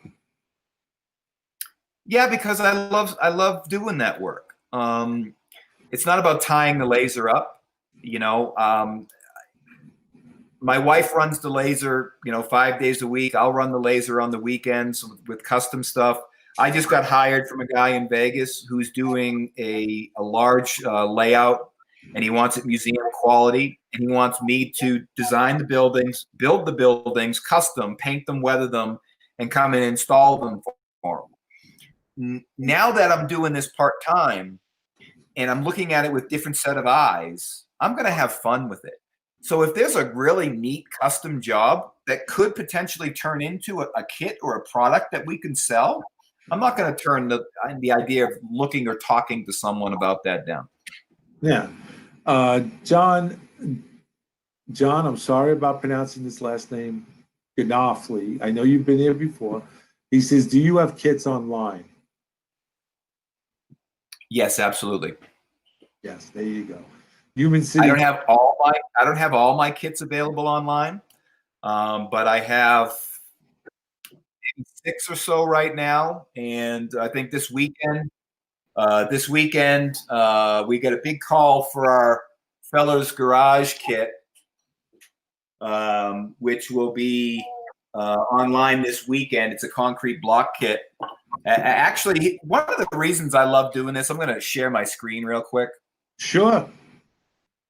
Yeah, because I love doing that work. It's not about tying the laser up. My wife runs the laser, 5 days a week. I'll run the laser on the weekends with custom stuff. I just got hired from a guy in Vegas who's doing a large layout, and he wants it museum quality, and he wants me to design the buildings, build the buildings, custom, paint them, weather them, and come and install them for him. Now that I'm doing this part-time and I'm looking at it with different set of eyes, I'm going to have fun with it. So if there's a really neat custom job that could potentially turn into a kit or a product that we can sell, I'm not going to turn the idea of looking or talking to someone about that down. Yeah. John, I'm sorry about pronouncing this last name, Ganafli. I know you've been here before. He says, do you have kits online? Yes, absolutely. Yes, there you go. Human City. I don't have all my kits available online, but I have maybe 6 or so right now. And I think this weekend, we get a big call for our Fellows Garage kit, which will be online this weekend. It's a concrete block kit. Actually, one of the reasons I love doing this, I'm going to share my screen real quick. Sure.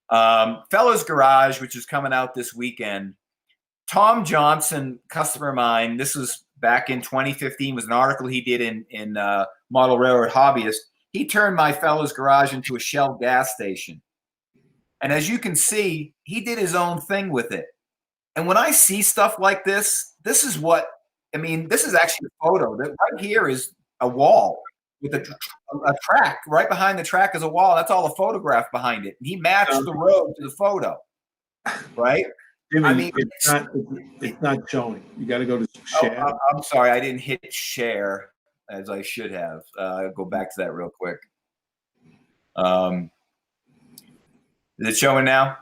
Fellows Garage, which is coming out this weekend. Tom Johnson, customer of mine, this was back in 2015, was an article he did in Model Railroad Hobbyist. He turned my Fellows Garage into a Shell gas station. And as you can see, he did his own thing with it. And when I see stuff like this, this is actually a photo. That right here is a wall with a track. Right behind the track is a wall. That's all a photograph behind it. And he matched the road to the photo, right? Jimmy, I mean, it's not showing. You got to go to share. Oh, I'm sorry, I didn't hit share as I should have. I'll go back to that real quick. Is it showing now?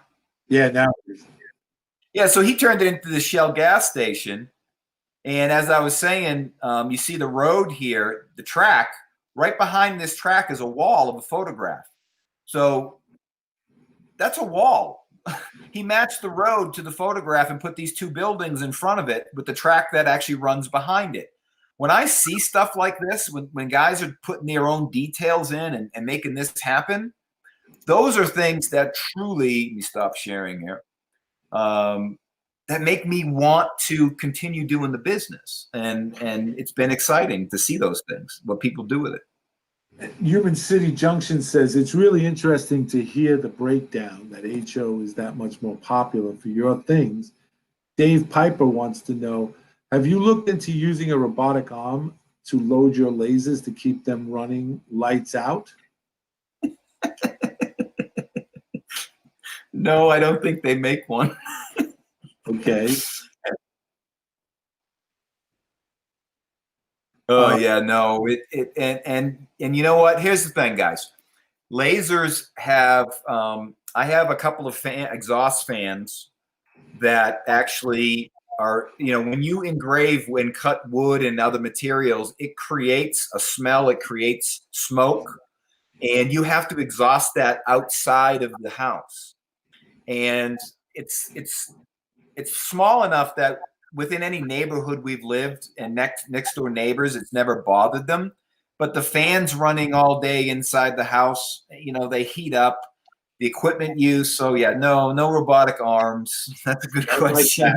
Yeah, now it is. Yeah, so he turned it into the Shell gas station. And as I was saying, you see the road here, the track. Right behind this track is a wall of a photograph. So that's a wall. He matched the road to the photograph and put these 2 buildings in front of it with the track that actually runs behind it. When I see stuff like this, when guys are putting their own details in and making this happen, those are things that truly, let me stop sharing here, that make me want to continue doing the business. And it's been exciting to see those things, what people do with it. Human City Junction says it's really interesting to hear the breakdown that HO is that much more popular for your things. Dave Piper wants to know, have you looked into using a robotic arm to load your lasers to keep them running lights out? No, I don't think they make one. Okay. Oh yeah, no. And you know what? Here's the thing, guys. Lasers have I have a couple of exhaust fans that actually are, when you engrave and cut wood and other materials, it creates a smell, it creates smoke, and you have to exhaust that outside of the house. And it's small enough that within any neighborhood we've lived and next door neighbors, it's never bothered them. But the fans running all day inside the house, they heat up the equipment use. So yeah, no robotic arms. That's a good question.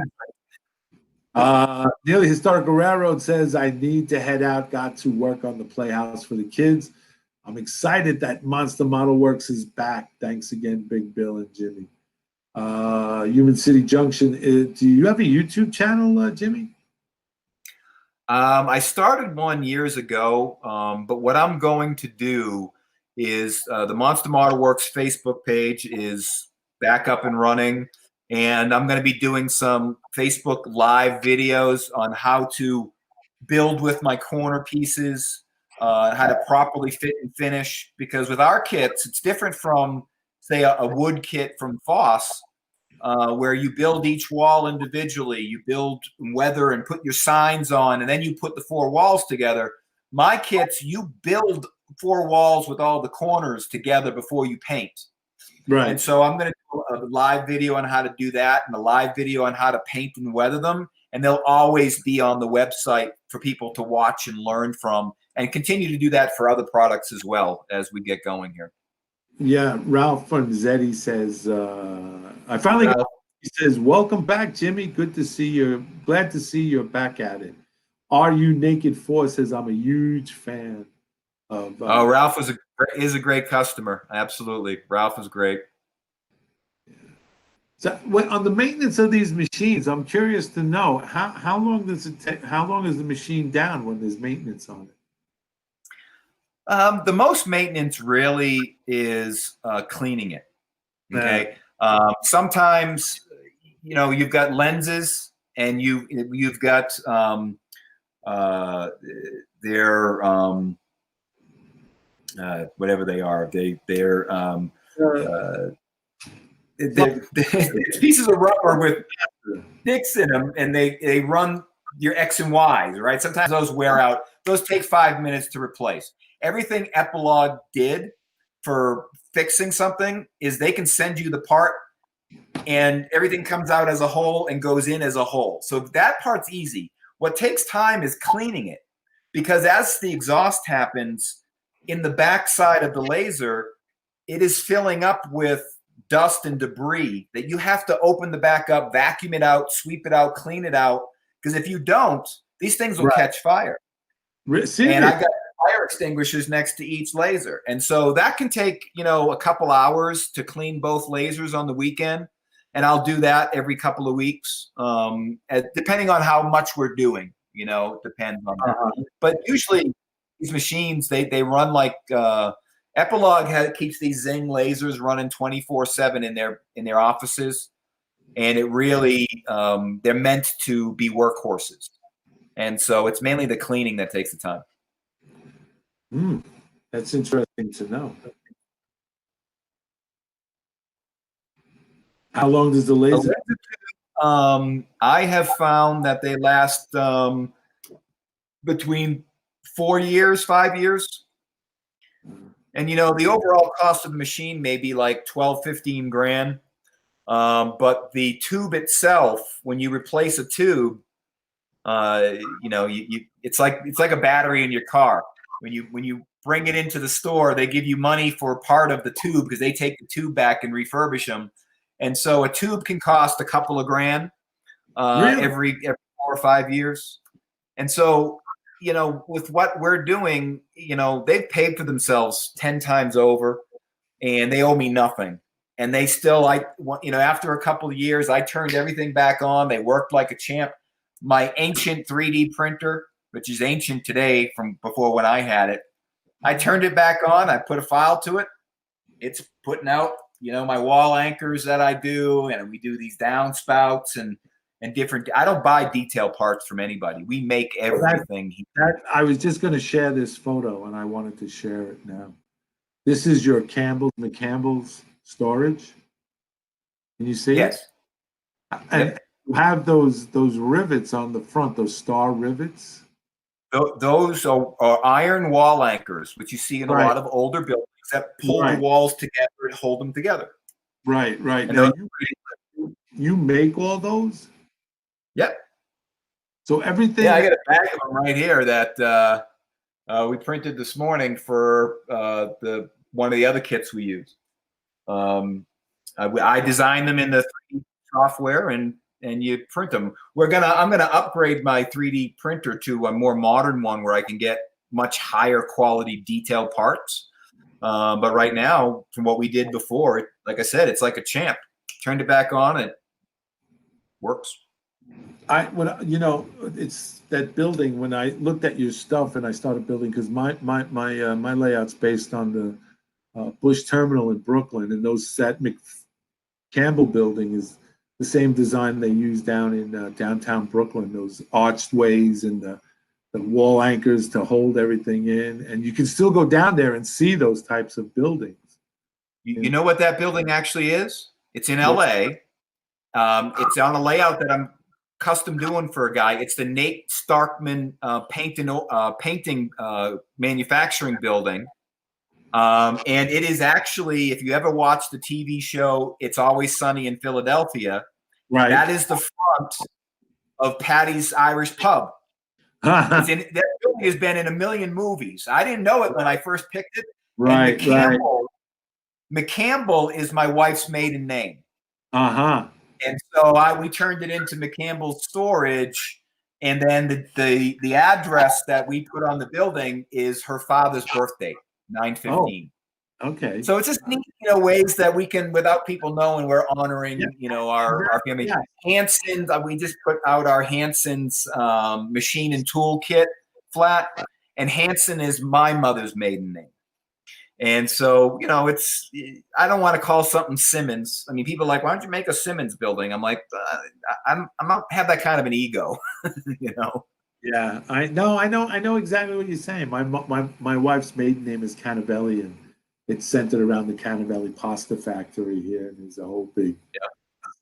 Nearly Historical Railroad says, I need to head out, got to work on the Playhouse for the kids. I'm excited that Monster Model Works is back. Thanks again, Big Bill and Jimmy. Human City Junction, do you have a YouTube channel, Jimmy? I started one years ago, but what I'm going to do is the Monster Model Works Facebook page is back up and running, and I'm going to be doing some Facebook Live videos on how to build with my corner pieces, how to properly fit and finish, because with our kits, it's different from, say, a wood kit from Foss, where you build each wall individually, you build weather and put your signs on, and then you put the 4 walls together. My kits, you build 4 walls with all the corners together before you paint. Right. And so I'm going to do a live video on how to do that and a live video on how to paint and weather them. And they'll always be on the website for people to watch and learn from, and continue to do that for other products as well as we get going here. Yeah, Ralph from Zeddy says, I finally got, he says, welcome back, Jimmy. Good to see you. Glad to see you're back at it. Are You Naked 4 says, I'm a huge fan of. Ralph is a great customer. Absolutely. Ralph is great. So on the maintenance of these machines, I'm curious to know how long does it take? How long is the machine down when there's maintenance on it? The most maintenance really is cleaning it. Okay. Sometimes, you've got lenses and you've got their whatever they are. They're pieces of rubber with sticks in them, and they run your X and Y's, right? Sometimes those wear out. Those take 5 minutes to replace. Everything Epilogue did for fixing something is they can send you the part and everything comes out as a whole and goes in as a whole. So that part's easy. What takes time is cleaning it, because as the exhaust happens in the backside of the laser, it is filling up with dust and debris that you have to open the back up, vacuum it out, sweep it out, clean it out. Because if you don't, these things will catch fire. And I've got fire extinguishers next to each laser. And so that can take, a couple hours to clean both lasers on the weekend. And I'll do that every couple of weeks, depending on how much we're doing, depends on that. But usually these machines, they run like Epilogue keeps these Zing lasers running 24/7 in their offices. And it really, they're meant to be workhorses. And so it's mainly the cleaning that takes the time. That's interesting to know. How long does the laser? I have found that they last between 4 years, 5 years. And, the overall cost of the machine may be like 12, 15 grand. But the tube itself, when you replace a tube, it's like a battery in your car. When you bring it into the store, they give you money for part of the tube because they take the tube back and refurbish them. And so a tube can cost a couple of grand every 4 or 5 years. And so, with what we're doing, they've paid for themselves 10 times over, and they owe me nothing. And they still, after a couple of years, I turned everything back on. They worked like a champ. My ancient 3D printer, which is ancient today from before when I had it, I turned it back on. I put a file to it. It's putting out, my wall anchors that I do, and we do these downspouts and different. I don't buy detail parts from anybody. We make everything. I was just going to share this photo, and I wanted to share it now. This is your McCampbell's storage. Can you see it? Yes. And you have those rivets on the front, those star rivets. Those are iron wall anchors, which you see in a lot of older buildings that pull the walls together and hold them together. Right. Now, you make all those? Yep. So everything. Yeah, I got a bag of them right here that we printed this morning for one of the other kits we use. I designed them in the 3D software and you print them. I'm gonna upgrade my 3D printer to a more modern one where I can get much higher quality detail parts. But right now, from what we did before, like I said, it's like a champ. Turned it back on, it works. It's that building. When I looked at your stuff and I started building, because my layout's based on the Bush Terminal in Brooklyn, and that McCampbell building is the same design they use down in downtown Brooklyn. Those archways and the wall anchors to hold everything in, and you can still go down there and see those types of buildings. You know what that building actually is? It's in LA. It's on a layout that I'm custom doing for a guy. It's the Nate Starkman painting manufacturing building. And it is actually, if you ever watch the TV show It's Always Sunny in Philadelphia, that is the front of Patty's Irish Pub. That building has been in a million movies. I didn't know it when I first picked it. Right. McCampbell is my wife's maiden name. And so we turned it into McCampbell's storage, and then the address that we put on the building is her father's birthday, 9/15. Oh, okay. So it's just neat, ways that we can, without people knowing, we're honoring, our family. Yeah. Hanson's, we just put out our Hanson's machine and tool kit flat, and Hanson is my mother's maiden name. And so, you know, I don't want to call something Simmons. I mean, people are like, why don't you make a Simmons building? I'm like, I'm not have that kind of an ego, you know? Yeah, I know exactly what you're saying. My wife's maiden name is Cannavelli, and it's centered around the Cannavelli pasta factory here, and there's a whole big.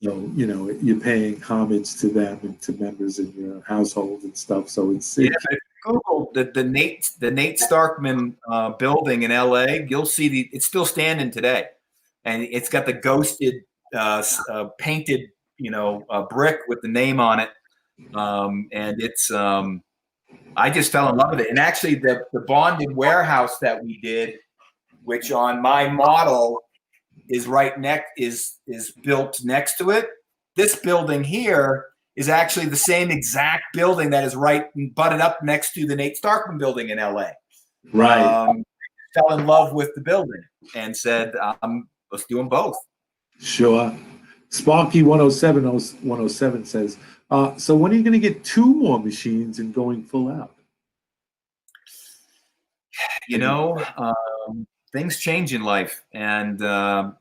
So, you know, you're paying homage to them and to members in your household and stuff. So it's Yeah, if you Google the Nate Starkman building in LA, you'll see it's still standing today, and it's got the ghosted painted, you know, brick with the name on it, and it's I just fell in love with it. And actually, the bonded warehouse that we did, which on my model is is built next to it. This building here is actually the same exact building that is right butted up next to the Nate Starkman building in LA. right. Fell in love with the building and said, let's do them both. Sure. Sparky 107 says, so when are you going to get 2 more machines and going full out? You know, things change in life, and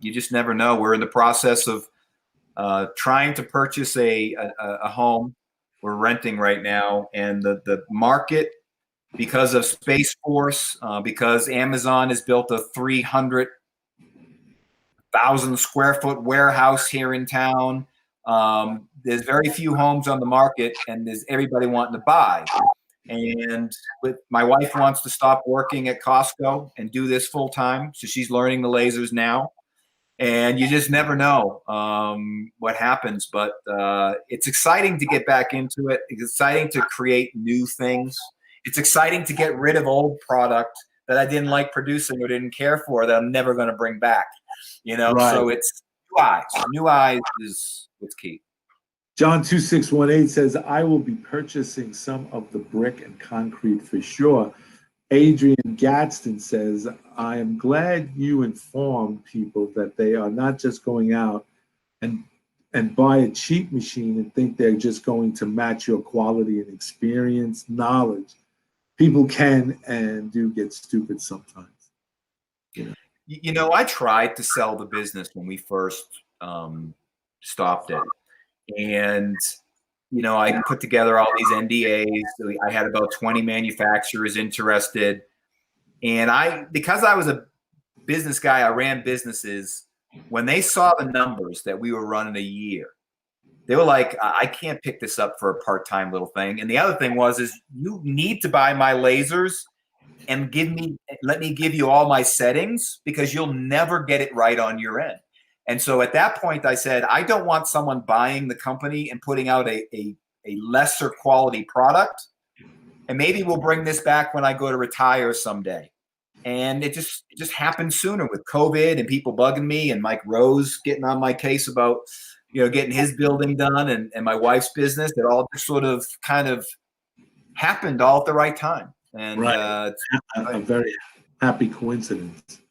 you just never know. We're in the process of trying to purchase a home. We're renting right now, and the market, because of Space Force, because Amazon has built a 300,000 square foot warehouse here in town. There's very few homes on the market, and there's everybody wanting to buy. And my wife wants to stop working at Costco and do this full time, so she's learning the lasers now. And you just never know what happens, but it's exciting to get back into it. It's exciting to create new things. It's exciting to get rid of old product that I didn't like producing or didn't care for that I'm never going to bring back. You know, Right. So it's new eyes. New eyes is what's key. John 2618 says, I will be purchasing some of the brick and concrete for sure. Adrian Gadsden says, I am glad you informed people that they are not just going out and buy a cheap machine and think they're just going to match your quality and experience, knowledge. People can and do get stupid sometimes. You know, I tried to sell the business when we first stopped it. And, you know, I put together all these NDAs. I had about 20 manufacturers interested. And because I was a business guy, I ran businesses. When they saw the numbers that we were running a year, they were like, I can't pick this up for a part-time little thing. And the other thing is you need to buy my lasers and let me give you all my settings, because you'll never get it right on your end. And so at that point, I said, I don't want someone buying the company and putting out a lesser quality product. And maybe we'll bring this back when I go to retire someday. And it just happened sooner with COVID and people bugging me and Mike Rose getting on my case about, you know, getting his building done and my wife's business. It all just sort of kind of happened all at the right time. And right. A very happy coincidence.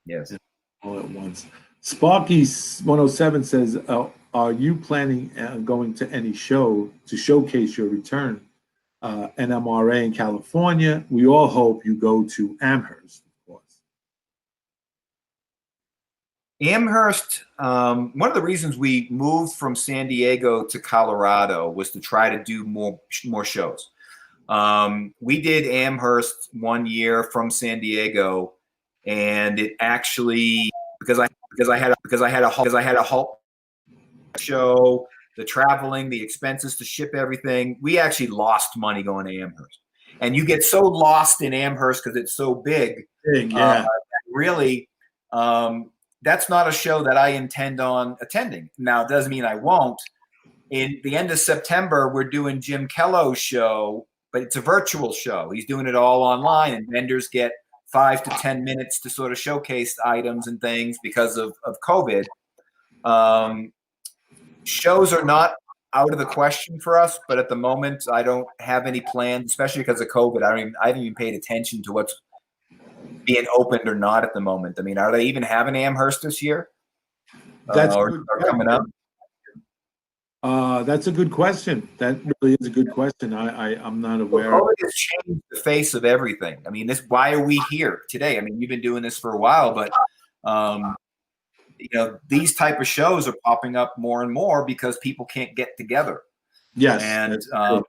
Yes. All at once. Sparky 107 says, are you planning on going to any show to showcase your return? NMRA in California. We all hope you go to Amherst, of course. Amherst, one of the reasons we moved from San Diego to Colorado was to try to do more shows. We did Amherst one year from San Diego, and it actually because I had a halt show, the traveling, the expenses to ship everything. We actually lost money going to Amherst, and you get so lost in Amherst because it's so big. Yeah. Really, that's not a show that I intend on attending. Now, it doesn't mean I won't. In the end of September, we're doing Jim Kello's show, but it's a virtual show. He's doing it all online, and vendors get 5 to 10 minutes to sort of showcase items and things because of COVID. Shows are not out of the question for us, but at the moment, I don't have any plans, especially because of COVID. I haven't even paid attention to what's being opened or not at the moment. I mean, are they even having Amherst this year? That's or coming up? That's a good question. That really is a good question. I'm not aware. COVID has changed the face of everything. I mean, why are we here today? I mean, you've been doing this for a while, but these type of shows are popping up more and more because people can't get together. Yes, and true.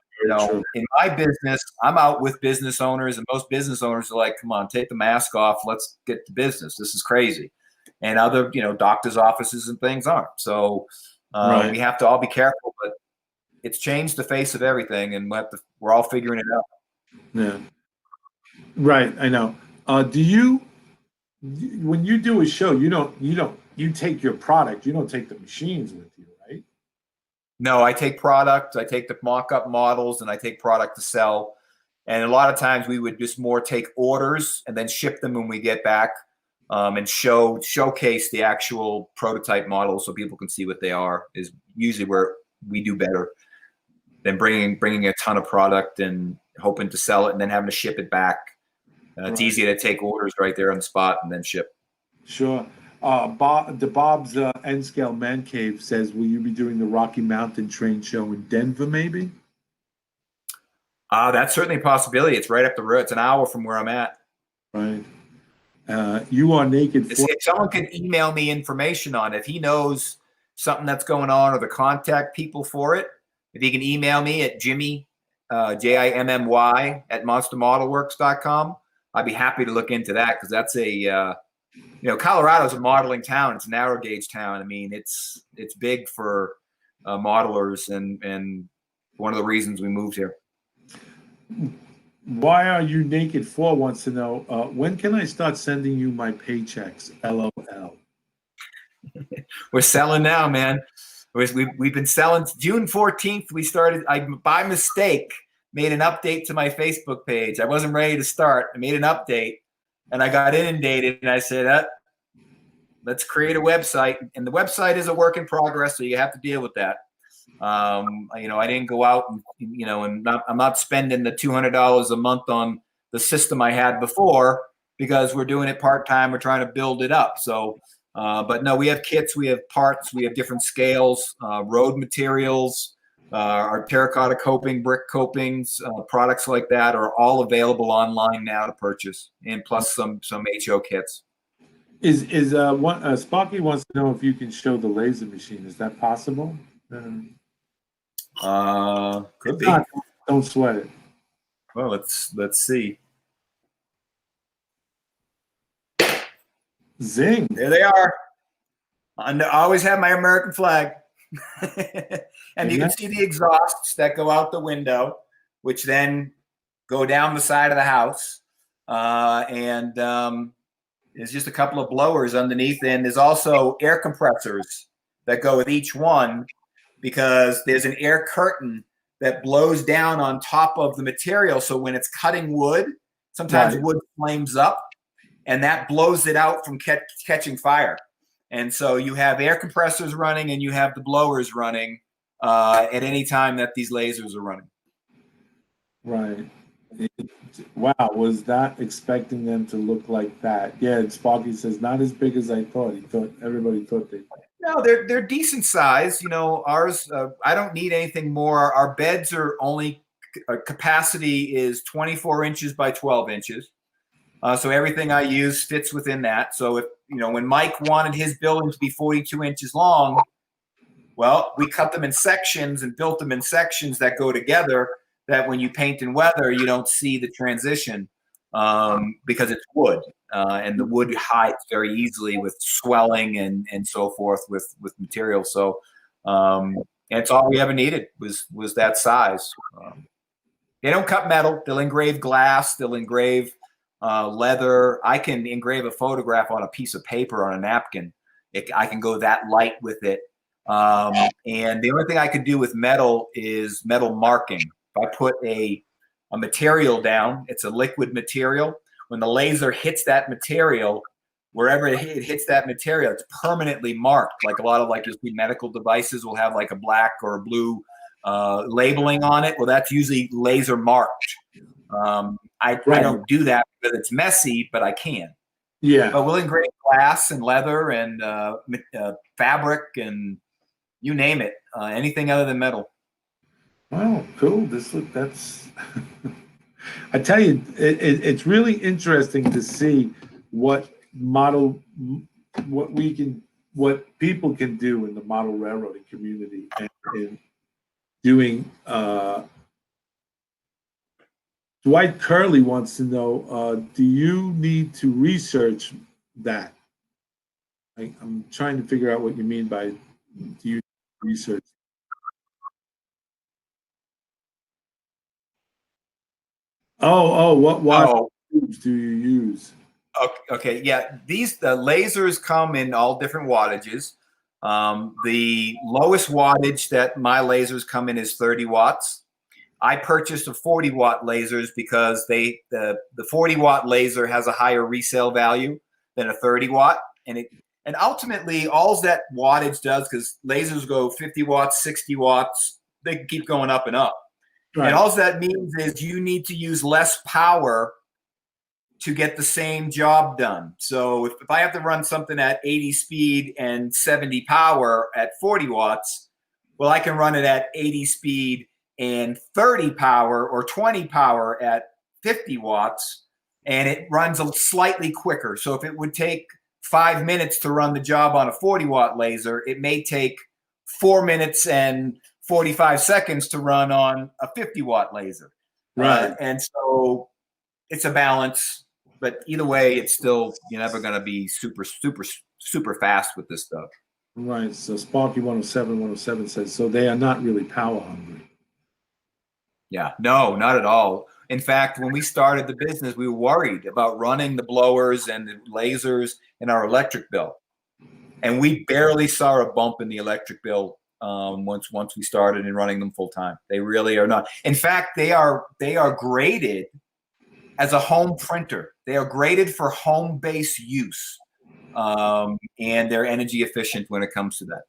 in my business, I'm out with business owners, and most business owners are like, "Come on, take the mask off. Let's get to business. This is crazy." And other, doctors' offices and things aren't. So Right. we have to all be careful. But it's changed the face of everything, and we're all figuring it out. Yeah. Right. I know. When you do a show, you take your product. You don't take the machines with you, right? No, I take product. I take the mock-up models, and I take product to sell. And a lot of times we would just more take orders and then ship them when we get back, and showcase the actual prototype models so people can see what they are. Is usually where we do better than bringing a ton of product and hoping to sell it and then having to ship it back. It's easier to take orders right there on the spot and then ship. Sure. Bob's N Scale Man Cave says, will you be doing the Rocky Mountain Train Show in Denver, maybe? That's certainly a possibility. It's right up the road. It's an hour from where I'm at. Right. You are naked. If someone can email me information on it, if he knows something that's going on or the contact people for it, if he can email me at Jimmy, Jimmy at monstermodelworks.com, I'd be happy to look into that, because that's Colorado's a modeling town. It's a narrow gauge town. I mean, it's big for modelers, and one of the reasons we moved here. Why are you naked for wants to know, when can I start sending you my paychecks? LOL. We're selling now, man. We've been selling. June 14th, we started. I, by mistake, made an update to my Facebook page. I wasn't ready to start. I made an update, and I got inundated, and I said, let's create a website. And the website is a work in progress, so you have to deal with that. I didn't go out and, I'm not spending the $200 a month on the system I had before, because we're doing it part-time. We're trying to build it up. So, but no, we have kits, we have parts, we have different scales, road materials, our terracotta coping, brick copings, products like that are all available online now to purchase, and plus some HO kits. Sparky wants to know if you can show the laser machine. Is that possible? Could be. Don't sweat it. Well, let's see. Zing. There they are. I always have my American flag. And you can see the exhausts that go out the window, which then go down the side of the house. And there's just a couple of blowers underneath. And there's also air compressors that go with each one, because there's an air curtain that blows down on top of the material. So when it's cutting wood, sometimes wood flames up, and that blows it out from catching fire. And so you have air compressors running, and you have the blowers running at any time that these lasers are running. Right. Wow, was not expecting them to look like that. Yeah, Sparky says, not as big as I thought. Everybody thought they. No, they're decent size. Ours, I don't need anything more. Our beds are only capacity is 24 inches by 12 inches. So everything I use fits within that. So if, when Mike wanted his building to be 42 inches long, well, we cut them in sections and built them in sections that go together, that when you paint and weather, you don't see the transition, because it's wood, and the wood hides very easily with swelling and so forth with material. So, and it's all we ever needed was that size. They don't cut metal. They'll engrave glass. They'll engrave leather. I can engrave a photograph on a piece of paper on a napkin. I can go that light with it. And the only thing I could do with metal is metal marking. If I put a material down, it's a liquid material. When the laser hits that material, wherever it hits that material, it's permanently marked. Like a lot of you see medical devices will have like a black or a blue labeling on it. Well, that's usually laser marked. I don't do that because it's messy, but I can. Yeah. But we'll engrave glass and leather and fabric and you name it, anything other than metal. Wow, cool. That's. I tell you, it's really interesting to see what what people can do in the model railroading community, and doing. Dwight Curley wants to know: do you need to research that? I'm trying to figure out what you mean by do you research? What wash tubes do you use? Okay, yeah. These lasers come in all different wattages. The lowest wattage that my lasers come in is 30 watts. I purchased a 40-watt lasers because the 40-watt laser has a higher resale value than a 30-watt, and ultimately all that wattage does, because lasers go 50 watts, 60 watts, they can keep going up and up. Right. And all that means is you need to use less power to get the same job done. So if I have to run something at 80 speed and 70 power at 40 watts, well, I can run it at 80 speed and 30 power or 20 power at 50 watts, and it runs slightly quicker. So if it would take 5 minutes to run the job on a 40-watt laser, it may take 4 minutes and 45 seconds to run on a 50-watt laser. Right. And so it's a balance. But either way, it's still, you're never going to be super, super, super fast with this stuff. Right. So Sparky 107 says, so they are not really power hungry. Yeah, no, not at all. In fact, when we started the business, we were worried about running the blowers and the lasers in our electric bill. And we barely saw a bump in the electric bill once we started and running them full time. They really are not. In fact, they are graded as a home printer. They are graded for home-based use, and they're energy efficient when it comes to that.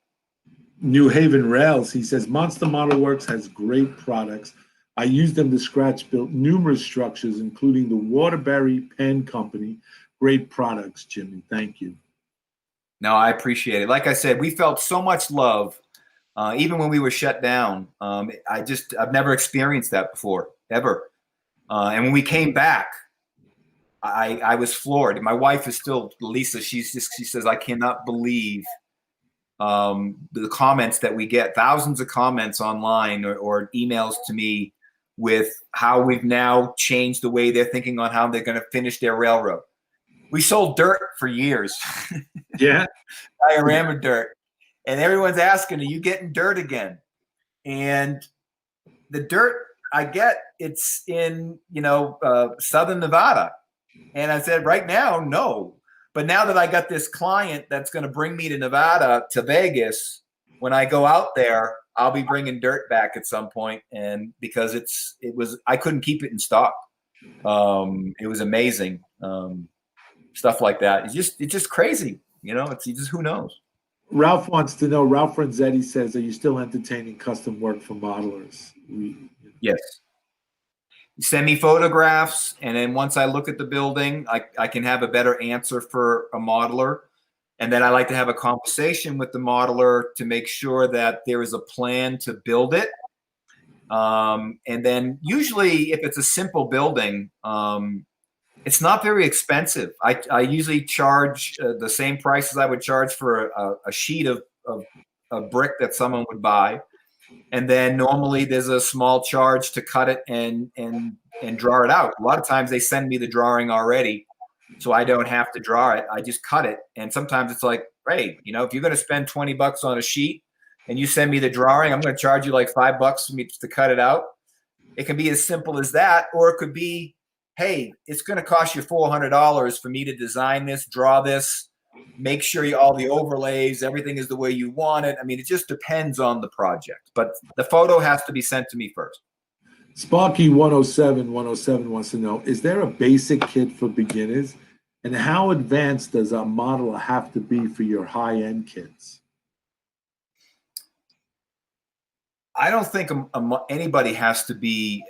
New Haven Rails, he says, Monster Modelworks has great products. I use them to scratch build numerous structures, including the Waterbury Pen Company. Great products, Jimmy. Thank you. No, I appreciate it. Like I said, we felt so much love, even when we were shut down. I've never experienced that before, ever. And when we came back, I was floored. My wife is still, Lisa, she says, I cannot believe the comments that we get, thousands of comments online or emails to me with how we've now changed the way they're thinking on how they're going to finish their railroad. We sold dirt for years. Yeah. Diorama dirt. And everyone's asking, are you getting dirt again? And the dirt I get, it's in, Southern Nevada. And I said, right now, no. But now that I got this client that's going to bring me to Nevada, to Vegas, when I go out there, I'll be bringing dirt back at some point. And because I couldn't keep it in stock. It was amazing. Stuff like that. It's just crazy. It's just, who knows? Ralph wants to know, Ralph Renzetti says, are you still entertaining custom work for modelers? Yes. Send me photographs, and then once I look at the building, I can have a better answer for a modeler. And then I like to have a conversation with the modeler to make sure that there is a plan to build it. And then usually if it's a simple building, it's not very expensive. I usually charge the same price as I would charge for a sheet of brick that someone would buy. And then normally there's a small charge to cut it and draw it out. A lot of times they send me the drawing already, so I don't have to draw it. I just cut it. And sometimes it's like, hey, if you're going to spend $20 on a sheet and you send me the drawing, I'm going to charge you like $5 for me to cut it out. It can be as simple as that, or it could be, hey, it's going to cost you $400 for me to design this, draw this, make sure all the overlays, everything is the way you want it. I mean, it just depends on the project, but the photo has to be sent to me first. Sparky 107 wants to know, is there a basic kit for beginners? And how advanced does a modeler have to be for your high-end kits? I don't think anybody has to be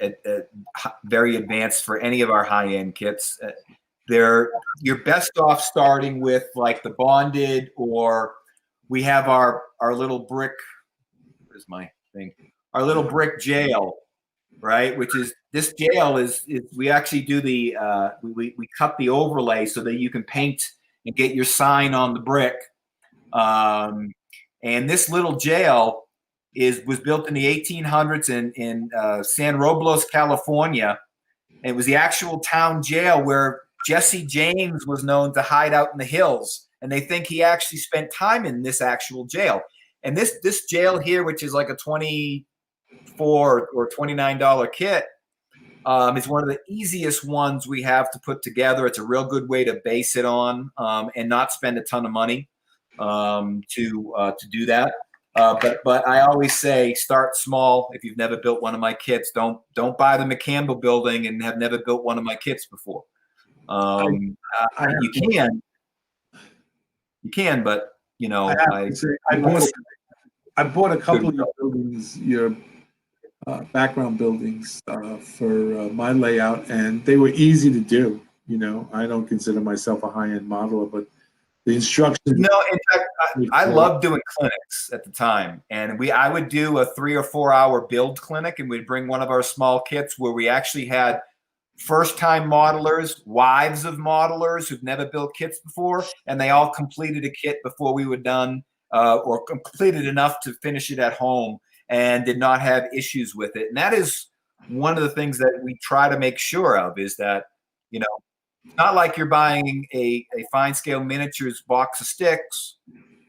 very advanced for any of our high-end kits. You're best off starting with like the bonded, or we have our little brick Where's my thing? Our little brick jail, right? Which is this jail is we actually do the we cut the overlay so that you can paint and get your sign on the brick. And this little jail was built in the 1800s in San Robles, California. It was the actual town jail where Jesse James was known to hide out in the hills, and they think he actually spent time in this actual jail. And this jail here, which is like a $24 or $29 kit, is one of the easiest ones we have to put together. It's a real good way to base it on and not spend a ton of money to do that. But I always say start small. If you've never built one of my kits, don't buy the McCampbell building and have never built one of my kits before. You can, but you know, I bought a couple of your buildings, your background buildings for my layout, and they were easy to do. You know, I don't consider myself a high-end modeler, but the instructions. No, in fact, I loved doing clinics at the time, and I would do a 3 or 4 hour build clinic, and we'd bring one of our small kits where we actually had first-time modelers, wives of modelers who've never built kits before, and they all completed a kit before we were done, or completed enough to finish it at home and did not have issues with it. And that is one of the things that we try to make sure of, is that, you know, it's not like you're buying a fine scale miniatures box of sticks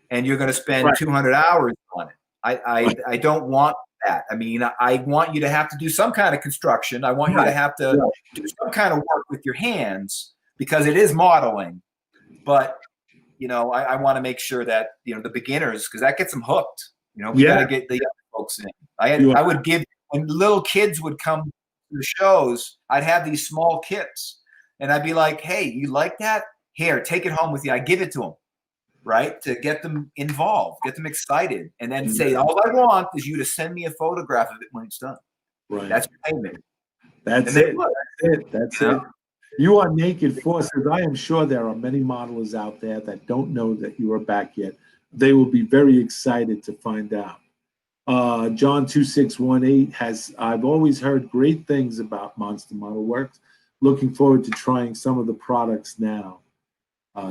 and you're going to spend 200 hours on it. I don't want that. I mean, I want you to have to do some kind of construction. I want you to have to do some kind of work with your hands, because it is modeling. But, you know, I want to make sure that, you know, the beginners, because that gets them hooked. You know, we got to get the young folks in. I would give, when little kids would come to the shows, I'd have these small kits. And I'd be like, hey, you like that? Here, take it home with you. I give it to them, right? To get them involved, get them excited. And then say, all I want is you to send me a photograph of it when it's done. Right. That's payment. That's it. That's it. You are naked forces. I am sure there are many modelers out there that don't know that you are back yet. They will be very excited to find out. John 2618 I've always heard great things about Monster Model Works. Looking forward to trying some of the products now.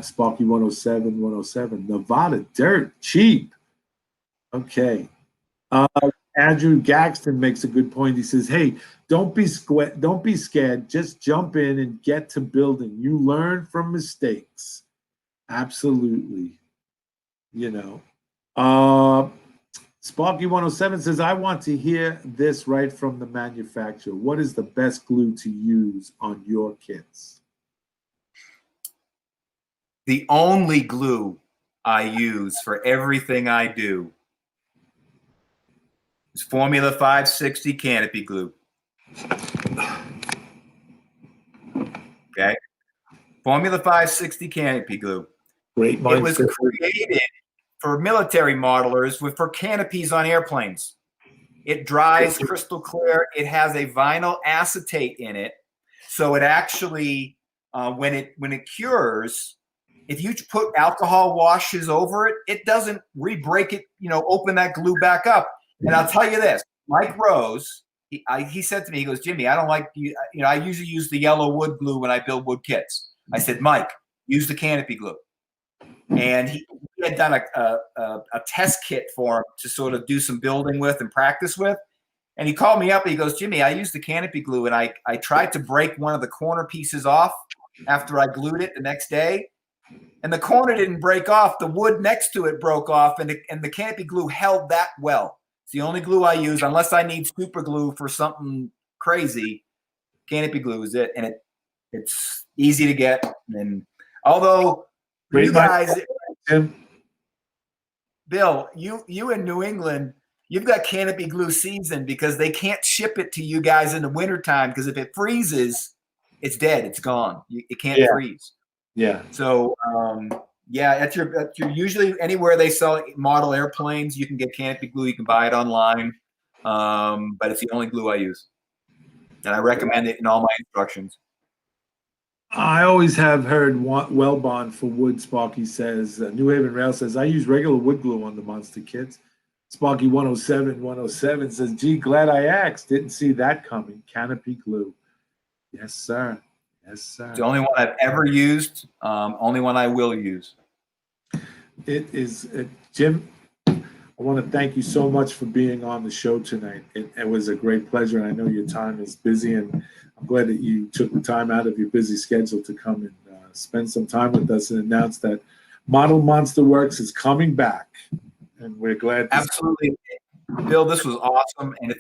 Sparky 107, Nevada dirt cheap. Okay. Andrew Gaxton makes a good point. He says, hey, don't be scared. Just jump in and get to building. You learn from mistakes. Absolutely. You know. Sparky 107 says, I want to hear this right from the manufacturer. What is the best glue to use on your kits? The only glue I use for everything I do is Formula 560 canopy glue. Okay? Formula 560 canopy glue. Great. It was created for military modelers for canopies on airplanes. It dries crystal clear. It has a vinyl acetate in it. So it actually, when it cures, if you put alcohol washes over it, it doesn't re-break it, you know, open that glue back up. And I'll tell you this, Mike Rose, he said to me, he goes, Jimmy, I don't like, you know, I usually use the yellow wood glue when I build wood kits. I said, Mike, use the canopy glue. And he had done a test kit for him to sort of do some building with and practice with. And he called me up and he goes, Jimmy, I used the canopy glue and I tried to break one of the corner pieces off after I glued it the next day. And the corner didn't break off. The wood next to it broke off, and the canopy glue held that well. It's the only glue I use, unless I need super glue for something crazy. Canopy glue is it, and it's easy to get. And although you guys, Bill, you in New England, you've got canopy glue season because they can't ship it to you guys in the wintertime, because if it freezes, it's dead. It's gone. It can't freeze. Yeah. So, that's your usually anywhere they sell model airplanes, you can get canopy glue. You can buy it online. But it's the only glue I use. And I recommend it in all my instructions. I always have heard Wellbond for wood, Sparky says. New Haven Rail says, I use regular wood glue on the monster kits. Sparky 107 says, gee, glad I asked. Didn't see that coming. Canopy glue. Yes, sir. Yes, sir. It's the only one I've ever used. Only one I will use. It is, Jim, I want to thank you so much for being on the show tonight. It was a great pleasure, and I know your time is busy, and I'm glad that you took the time out of your busy schedule to come and spend some time with us and announce that Model Monster Works is coming back, and we're glad. Absolutely. Bill, this was awesome. And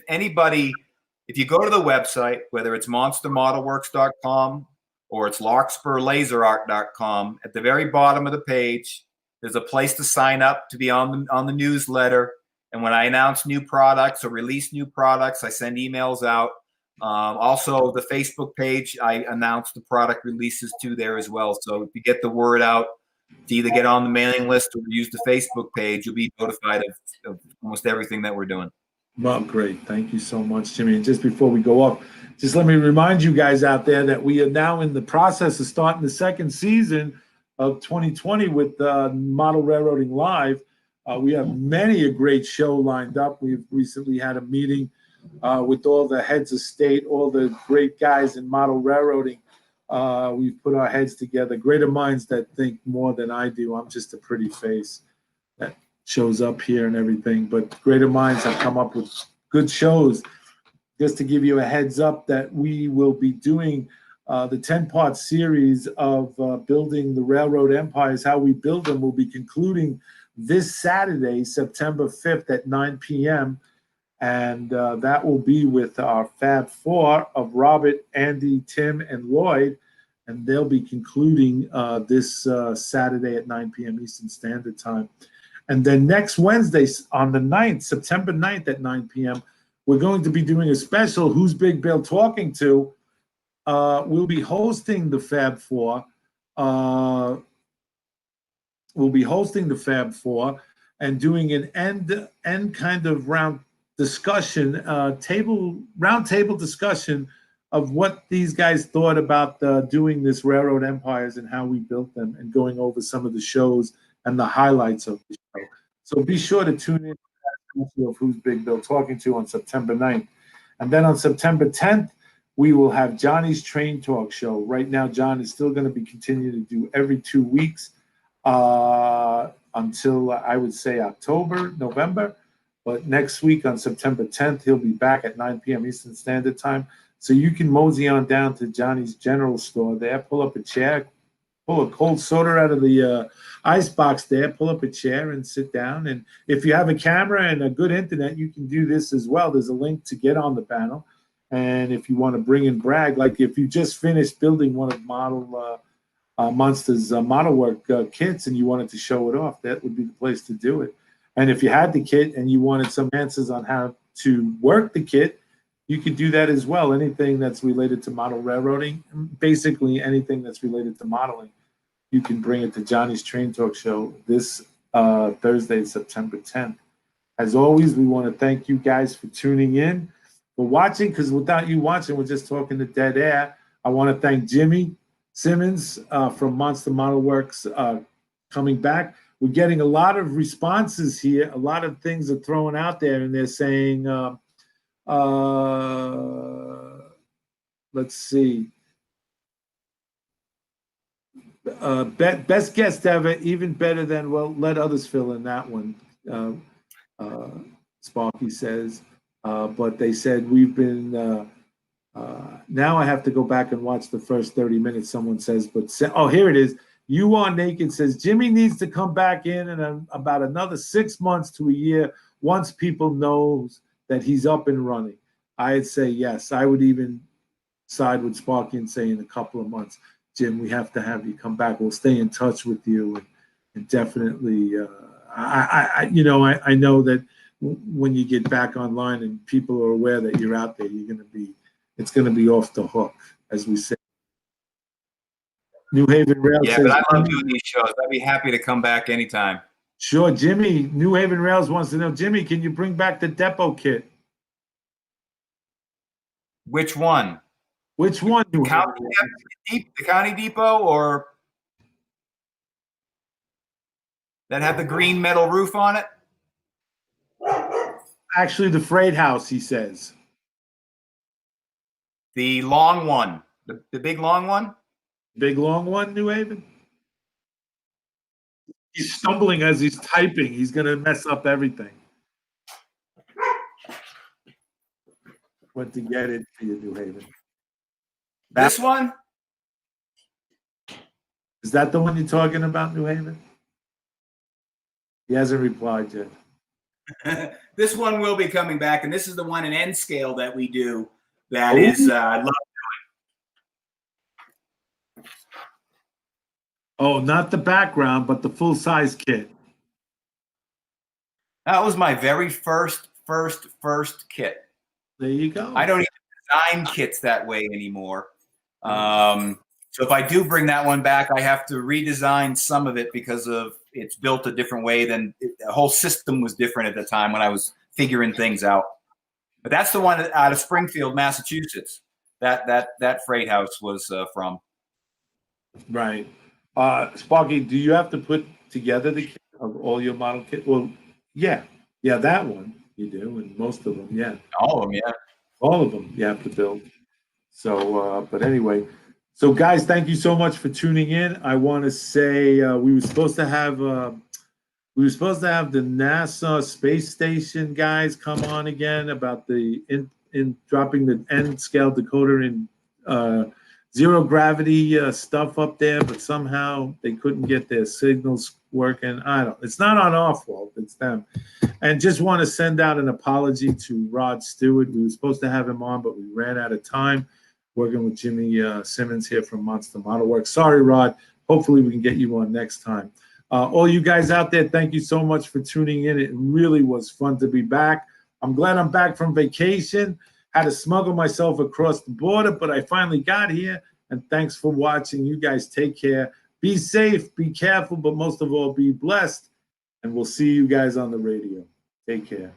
if you go to the website, whether it's monstermodelworks.com or it's larkspurlaserart.com, at the very bottom of the page, there's a place to sign up to be on the newsletter. And when I announce new products or release new products, I send emails out. Also, the Facebook page, I announce the product releases to there as well. So if you get the word out, to either get on the mailing list or use the Facebook page, you'll be notified of almost everything that we're doing. Well, great. Thank you so much, Jimmy. And just before we go off, just let me remind you guys out there that we are now in the process of starting the second season of 2020 with Model Railroading Live. We have many a great show lined up. We've recently had a meeting with all the heads of state, all the great guys in model railroading. We've put our heads together. Greater minds that think more than I do. I'm just a pretty face that shows up here and everything. But greater minds have come up with good shows. Just to give you a heads up that we will be doing the 10-part series of building the railroad empires, how we build them, will be concluding this Saturday, September 5th at 9 p.m. And that will be with our Fab Four of Robert, Andy, Tim, and Lloyd. And they'll be concluding this Saturday at 9 p.m. Eastern Standard Time. And then next Wednesday on the 9th, September 9th at 9 p.m., we're going to be doing a special Who's Big Bill Talking To. We'll be hosting the Fab Four. We'll be hosting the Fab Four and doing an end kind of round discussion, round table discussion of what these guys thought about doing this railroad empires and how we built them, and going over some of the shows and the highlights of the show. So be sure to tune in to that special of Who's Big Bill Talking To on September 9th. And then on September 10th, we will have Johnny's Train Talk Show. Right now, John is still going to be continuing to do every 2 weeks until I would say October, November. But next week on September 10th, he'll be back at 9 p.m. Eastern Standard Time. So you can mosey on down to Johnny's General Store there, pull up a chair, pull a cold soda out of the ice box there, pull up a chair and sit down. And if you have a camera and a good internet, you can do this as well. There's a link to get on the panel. And if you want to bring and brag, like if you just finished building one of Monster's model work kits and you wanted to show it off, that would be the place to do it. And if you had the kit and you wanted some answers on how to work the kit, you could do that as well. Anything that's related to model railroading, basically anything that's related to modeling, you can bring it to Johnny's Train Talk Show this Thursday, September 10th. As always, we want to thank you guys for tuning in, for watching, because without you watching, we're just talking to dead air. I want to thank Jimmy Simmons from Monster Model Works coming back. We're getting a lot of responses here. A lot of things are thrown out there, and they're saying, let's see. Best guest ever, even better than, well, let others fill in that one, Sparky says. But they said we've been, now I have to go back and watch the first 30 minutes, someone says, but, oh, here it is. You Are Naked says, Jimmy needs to come back in about another 6 months to a year once people knows that he's up and running. I'd say yes. I would even side with Sparky and say in a couple of months, Jim, we have to have you come back. We'll stay in touch with you, and definitely, I know that when you get back online and people are aware that you're out there, it's going to be off the hook, as we say. New Haven Rails says, but I love doing these shows. I'd be happy to come back anytime. Sure, Jimmy. New Haven Rails wants to know, Jimmy, can you bring back the depot kit? Which one? Which one? The County Depot, or that had the green metal roof on it? actually the freight house, he says. The long one, the big long one. Big long one, New Haven. He's stumbling as he's typing. He's gonna mess up everything. Went to get it for you, New Haven. This one? Is that the one you're talking about, New Haven? He hasn't replied yet. This one will be coming back, and this is the one in N scale that we do. That is, I love. Oh, not the background, but the full size kit. That was my very first kit. There you go. I don't even design kits that way anymore. So if I do bring that one back, I have to redesign some of it because of it's built a different way than the whole system was different at the time when I was figuring things out. But that's the one out of Springfield, Massachusetts. That freight house was from. Right. Sparky, do you have to put together the kit of all your model kit? Well, yeah, that one you do, and most of them, yeah. All of them, yeah. All of them you have to build. So, but anyway, so guys, thank you so much for tuning in. I want to say we were supposed to have the NASA space station guys come on again about the in dropping the N scale decoder in zero gravity stuff up there, but somehow they couldn't get their signals working. It's not on our fault, it's them. And just want to send out an apology to Rod Stewart. We were supposed to have him on, but we ran out of time working with Jimmy Simmons here from Monster Modelworks. Sorry, Rod. Hopefully we can get you on next time. All you guys out there, thank you so much for tuning in. It really was fun to be back. I'm glad I'm back from vacation. Had to smuggle myself across the border, but I finally got here. And thanks for watching. You guys take care. Be safe, be careful, but most of all, be blessed. And we'll see you guys on the radio. Take care.